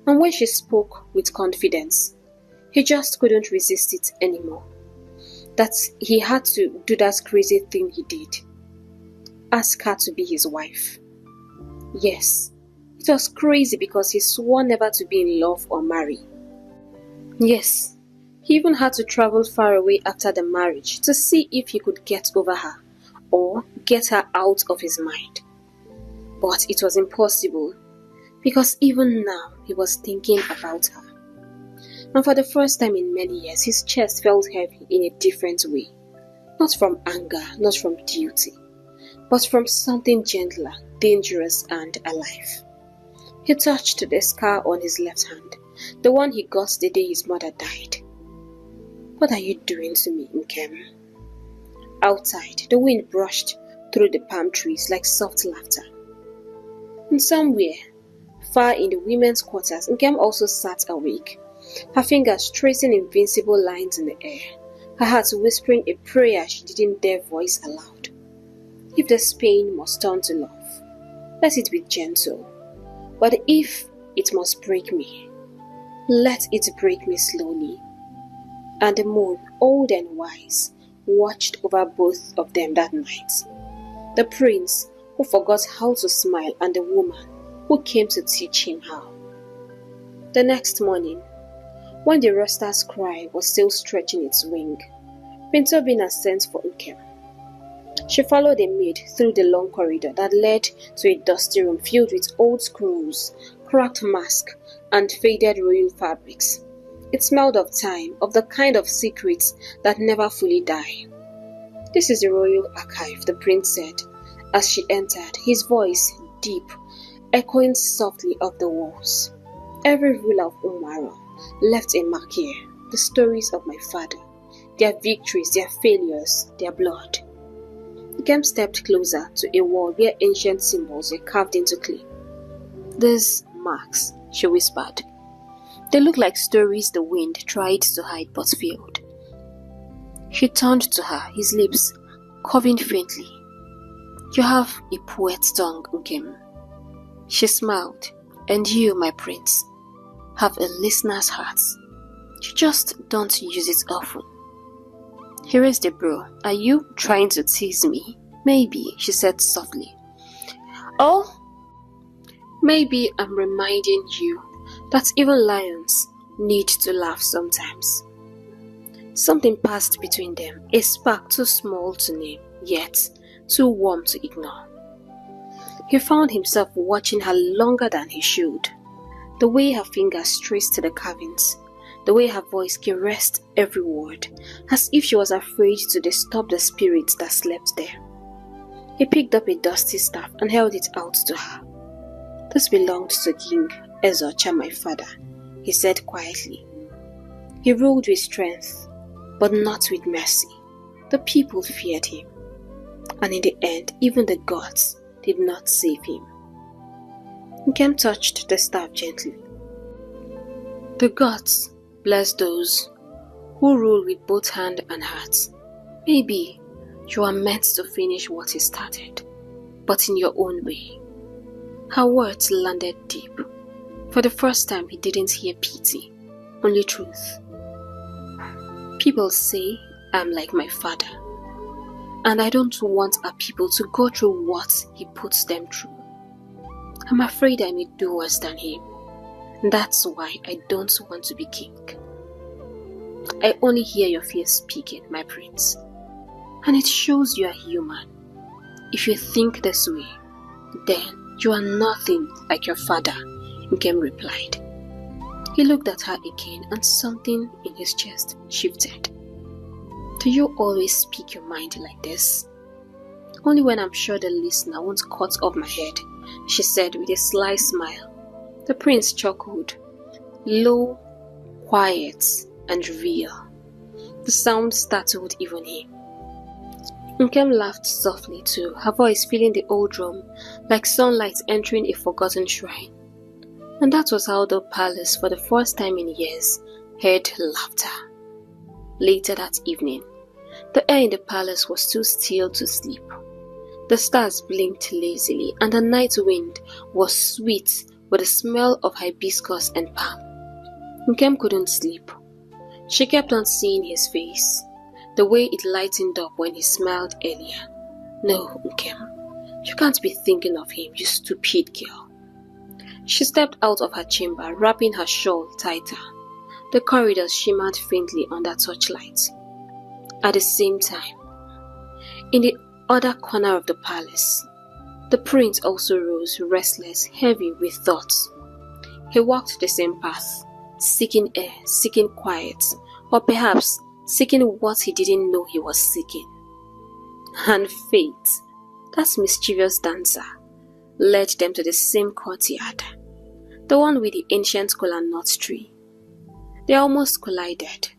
A: And when she spoke with confidence, he just couldn't resist it anymore. That he had to do that crazy thing he did. Ask her to be his wife. Yes, it was crazy because he swore never to be in love or marry. Yes, he even had to travel far away after the marriage to see if he could get over her or get her out of his mind. But it was impossible because even now he was thinking about her. And for the first time in many years, his chest felt heavy in a different way. Not from anger, not from duty, but from something gentler, dangerous and alive. He touched the scar on his left hand, the one he got the day his mother died. What are you doing to me, Nkem? Outside, the wind brushed through the palm trees like soft laughter. And somewhere, far in the women's quarters, Nkem also sat awake, her fingers tracing invincible lines in the air, her heart whispering a prayer she didn't dare voice aloud. If this pain must turn to love, let it be gentle. But if it must break me, let it break me slowly. And the moon, old and wise, watched over both of them that night. The prince who forgot how to smile and the woman who came to teach him how. The next morning, when the rooster's cry was still stretching its wing, Prince Obinna sent for Nkem. She followed a maid through the long corridor that led to a dusty room filled with old scrolls, cracked masks, and faded royal fabrics. It smelled of time, of the kind of secrets that never fully die. This is the royal archive, the prince said, as she entered, his voice deep, echoing softly off the walls. Every ruler of Umaro left a mark here, the stories of my father, their victories, their failures, their blood. Nkem stepped closer to a wall where ancient symbols were carved into clay. These marks, she whispered. They look like stories the wind tried to hide but failed. He turned to her, his lips curving faintly. You have a poet's tongue, Nkem. She smiled. And you, my prince, have a listener's heart. You just don't use it often. He raised a brow. Are you trying to tease me? Maybe, she said softly. Oh, maybe I'm reminding you that even lions need to laugh sometimes. Something passed between them, a spark too small to name, yet too warm to ignore. He found himself watching her longer than he should. The way her fingers traced the carvings, the way her voice caressed every word, as if she was afraid to disturb the spirit that slept there. He picked up a dusty staff and held it out to her. This belonged to King Ezocha, my father, he said quietly. He ruled with strength, but not with mercy. The people feared him, and in the end, even the gods did not save him. Nkem touched the staff gently. The gods bless those who rule with both hand and heart. Maybe you are meant to finish what is started, but in your own way. Her words landed deep. For the first time, he didn't hear pity, only truth. People say I'm like my father, and I don't want our people to go through what he puts them through. I'm afraid I may do worse than him. That's why I don't want to be king. I only hear your fear speaking, my prince. And it shows you are human. If you think this way, then you are nothing like your father, Nkem replied. He looked at her again and something in his chest shifted. Do you always speak your mind like this? Only when I'm sure the listener won't cut off my head, she said with a sly smile. The prince chuckled, low, quiet, and real. The sound startled even him. Nkem laughed softly too, her voice filling the old room like sunlight entering a forgotten shrine. And that was how the palace, for the first time in years, heard laughter. Later that evening, the air in the palace was too still to sleep. The stars blinked lazily, and the night wind was sweet with the smell of hibiscus and palm. Nkem couldn't sleep. She kept on seeing his face, the way it lightened up when he smiled earlier. No, Nkem, you can't be thinking of him, you stupid girl. She stepped out of her chamber, wrapping her shawl tighter. The corridors shimmered faintly under torchlight. At the same time, in the other corner of the palace, the prince also rose, restless, heavy with thoughts. He walked the same path, seeking air, seeking quiet, or perhaps seeking what he didn't know he was seeking. And fate, that mischievous dancer, led them to the same courtyard, the one with the ancient kola nut tree. They almost collided.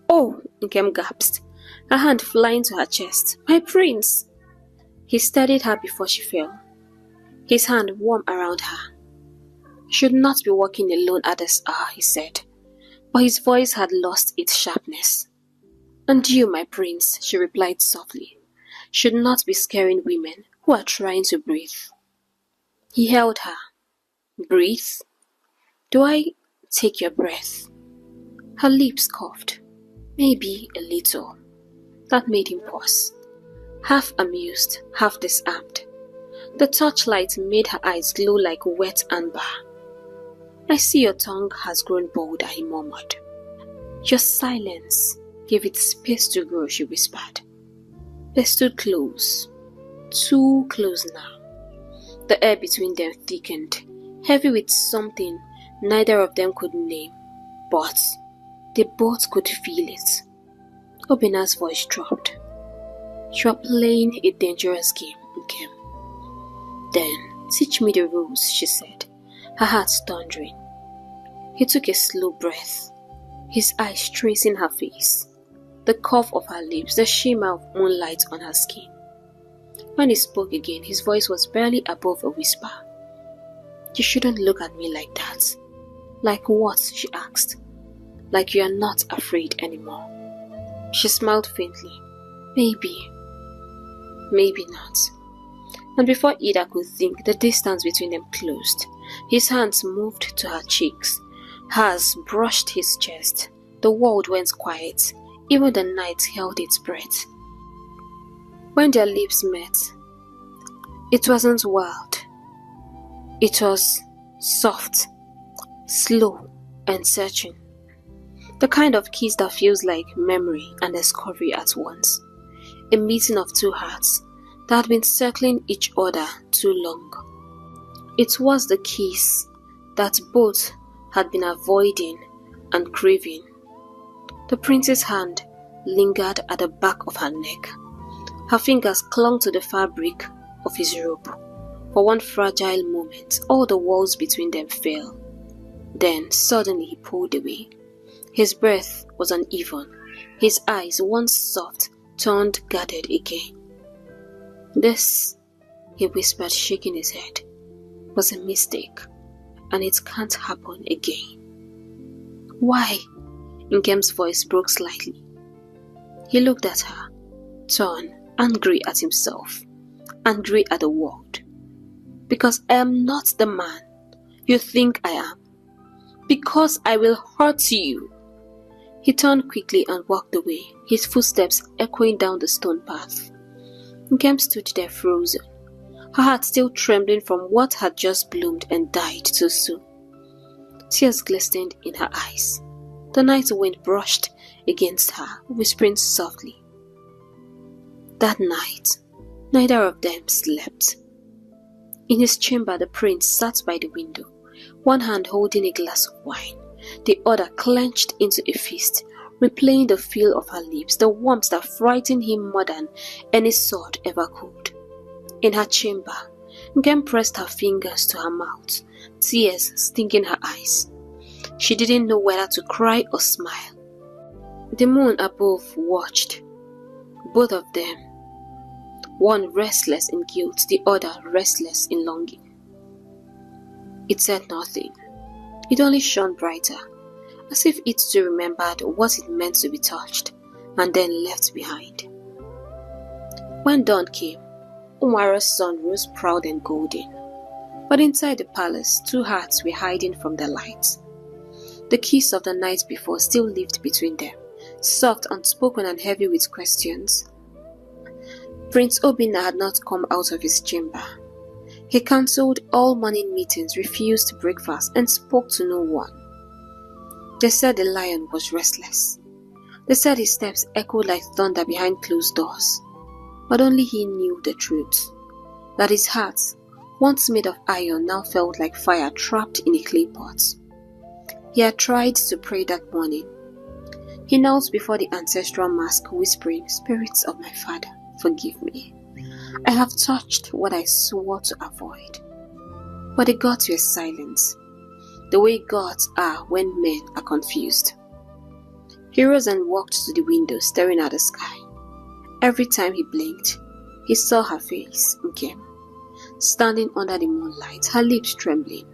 A: Oh, Nkem gasped, her hand flying to her chest. My prince! He steadied her before she fell, his hand warm around her. You should not be walking alone at this hour, he said, but his voice had lost its sharpness. And you, my prince, she replied softly, should not be scaring women who are trying to breathe. He held her. Breathe? Do I take your breath? Her lips coughed. Maybe a little. That made him pause, half amused, half disarmed. The torchlight made her eyes glow like wet amber. I see your tongue has grown bolder, he murmured. Your silence gave it space to grow, she whispered. They stood close, too close now. The air between them thickened, heavy with something neither of them could name, but they both could feel it. Obina's voice dropped. You are playing a dangerous game, Nkem. Then, teach me the rules, she said, her heart thundering. He took a slow breath, his eyes tracing her face, the curve of her lips, the shimmer of moonlight on her skin. When he spoke again, his voice was barely above a whisper. You shouldn't look at me like that. Like what? She asked. Like you are not afraid anymore. She smiled faintly. Maybe. Maybe not. And before Ida could think, the distance between them closed. His hands moved to her cheeks. Hers brushed his chest. The world went quiet. Even the night held its breath. When their lips met, it wasn't wild. It was soft, slow, and searching. The kind of kiss that feels like memory and discovery at once. A meeting of two hearts that had been circling each other too long. It was the kiss that both had been avoiding and craving. The prince's hand lingered at the back of her neck. Her fingers clung to the fabric of his robe. For one fragile moment, all the walls between them fell. Then, suddenly he pulled away. His breath was uneven. His eyes, once soft, turned guarded again. This, he whispered, shaking his head, was a mistake, and it can't happen again. Why? Nkem's voice broke slightly. He looked at her, torn, angry at himself, angry at the world. Because I am not the man you think I am. Because I will hurt you. He turned quickly and walked away, his footsteps echoing down the stone path. Nkem stood there frozen, her heart still trembling from what had just bloomed and died so soon. Tears glistened in her eyes. The night wind brushed against her, whispering softly. That night, neither of them slept. In his chamber, the prince sat by the window, one hand holding a glass of wine, the other clenched into a fist, replaying the feel of her lips, the warmth that frightened him more than any sword ever could. In her chamber, Nkem pressed her fingers to her mouth, tears stinging her eyes. She didn't know whether to cry or smile. The moon above watched, both of them, one restless in guilt, the other restless in longing. It said nothing. It only shone brighter, as if it too remembered what it meant to be touched, and then left behind. When dawn came, Umara's sun rose proud and golden, but inside the palace, two hearts were hiding from the light. The kiss of the night before still lived between them, soft, unspoken, and heavy with questions. Prince Obinna had not come out of his chamber. He cancelled all morning meetings, refused breakfast, and spoke to no one. They said the lion was restless. They said his steps echoed like thunder behind closed doors. But only he knew the truth, that his heart, once made of iron, now felt like fire trapped in a clay pot. He had tried to pray that morning. He knelt before the ancestral mask, whispering, "Spirits of my father, forgive me. I have touched what I swore to avoid." But the gods were silent, the way gods are when men are confused. He rose and walked to the window, staring at the sky. Every time he blinked, he saw her face, Nkem, standing under the moonlight, her lips trembling,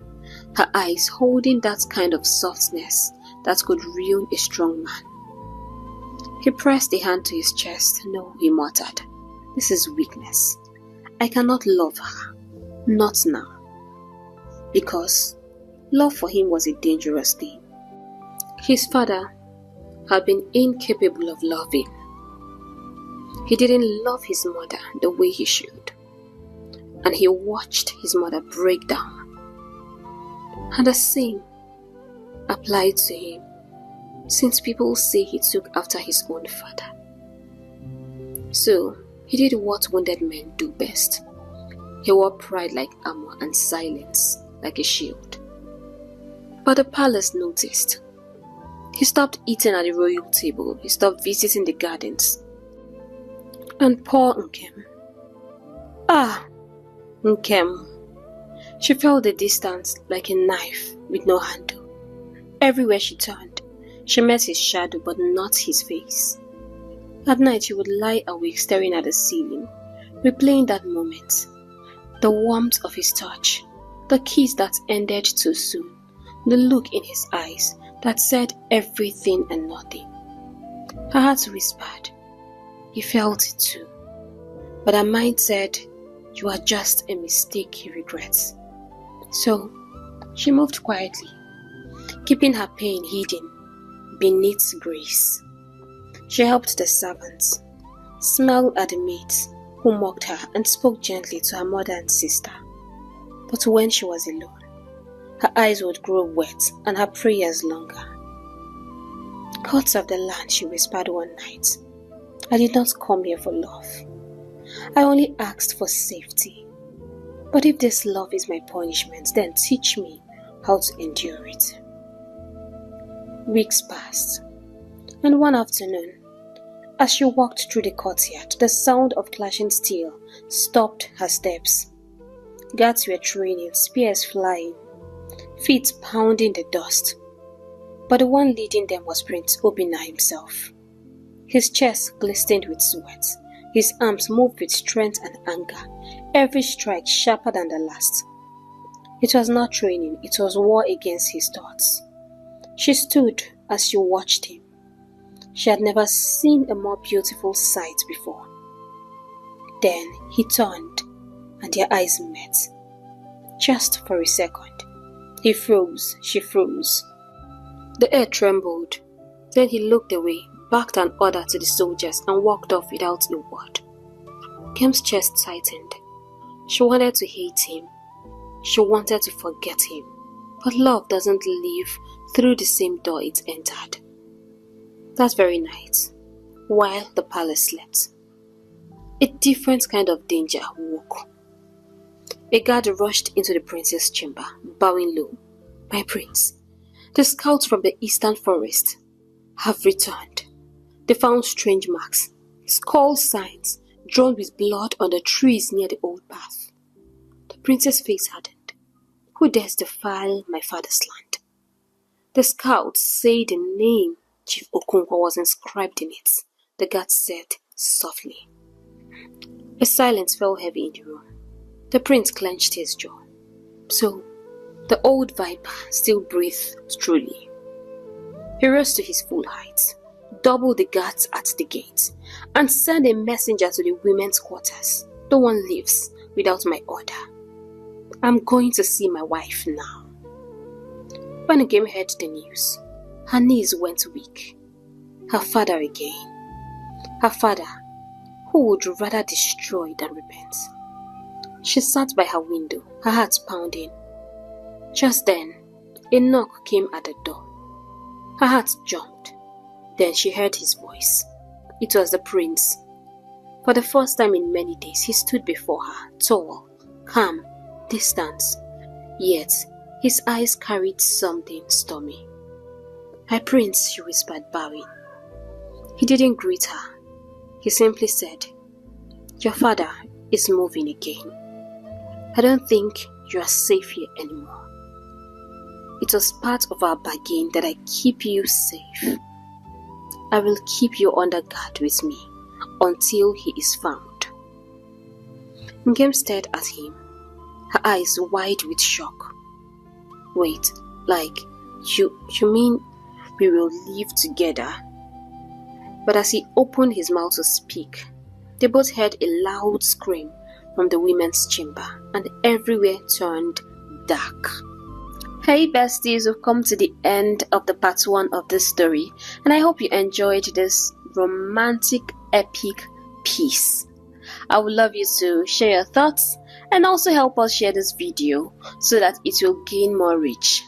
A: her eyes holding that kind of softness that could ruin a strong man. He pressed a hand to his chest. "No," he muttered. "This is weakness. I cannot love her. Not now." Because love for him was a dangerous thing. His father had been incapable of loving. He didn't love his mother the way he should. And he watched his mother break down. And the same applied to him, since people say he took after his own father. So, he did what wounded men do best. He wore pride like armor and silence like a shield. But the palace noticed. He stopped eating at the royal table. He stopped visiting the gardens. And poor Nkem. Nkem. She felt the distance like a knife with no handle. Everywhere she turned, she met his shadow but not his face. At night, she would lie awake staring at the ceiling, replaying that moment, the warmth of his touch, The kiss that ended too soon, the look in his eyes that said everything and nothing. Her heart whispered, he felt it too. But her mind said, you are just a mistake he regrets. So, she moved quietly, keeping her pain hidden beneath grace. She helped the servants, smiled at the maids who mocked her and spoke gently to her mother and sister. But when she was alone, her eyes would grow wet and her prayers longer. Gods of the land, she whispered one night, I did not come here for love. I only asked for safety. But if this love is my punishment, then teach me how to endure it. Weeks passed, and one afternoon, as she walked through the courtyard, the sound of clashing steel stopped her steps. Guards were training, spears flying, feet pounding the dust. But the one leading them was Prince Obinna himself. His chest glistened with sweat. His arms moved with strength and anger, every strike sharper than the last. It was not training, it was war against his thoughts. She stood as she watched him. She had never seen a more beautiful sight before. Then he turned, and their eyes met. Just for a second. He froze, she froze. The air trembled. Then he looked away, barked an order to the soldiers, and walked off without a word. Kem's chest tightened. She wanted to hate him. She wanted to forget him. But love doesn't leave through the same door it entered. That very night, while the palace slept, a different kind of danger woke. A guard rushed into the prince's chamber, bowing low. My prince, the scouts from the eastern forest have returned. They found strange marks, skull signs drawn with blood on the trees near the old path. The prince's face hardened. Who dares defile my father's land? The scouts say the name Chief Okonkwo was inscribed in it, the guard said softly. A silence fell heavy in the room. The prince clenched his jaw. So, the old viper still breathed truly. He rose to his full height, doubled the guards at the gate, and sent a messenger to the women's quarters. No one leaves without my order. I'm going to see my wife now. When Ngem heard the news, her knees went weak. Her father again. Her father, who would rather destroy than repent. She sat by her window, her heart pounding. Just then, a knock came at the door. Her heart jumped. Then she heard his voice. It was the prince. For the first time in many days, he stood before her, tall, calm, distant. Yet, his eyes carried something stormy. My prince, she whispered, bowing. He didn't greet her. He simply said, your father is moving again. I don't think you are safe here anymore. It was part of our bargain that I keep you safe. I will keep you under guard with me until he is found. Ngem stared at him, her eyes wide with shock. Wait, like, you mean we will live together? But as he opened his mouth to speak, they both heard a loud scream from the women's chamber, and everywhere turned dark. Hey besties, we've come to the end of the part 1 of this story, and I hope you enjoyed this romantic epic piece. I would love you to share your thoughts and also help us share this video so that it will gain more reach.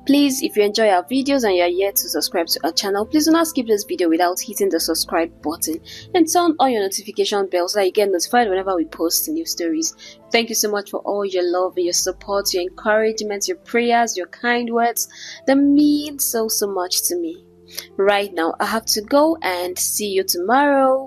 A: Please, if you enjoy our videos and you are yet to subscribe to our channel, please do not skip this video without hitting the subscribe button and turn on your notification bell so that you get notified whenever we post new stories. Thank you so much for all your love, your support, your encouragement, your prayers, your kind words. That means so much to me. Right now, I have to go, and see you tomorrow.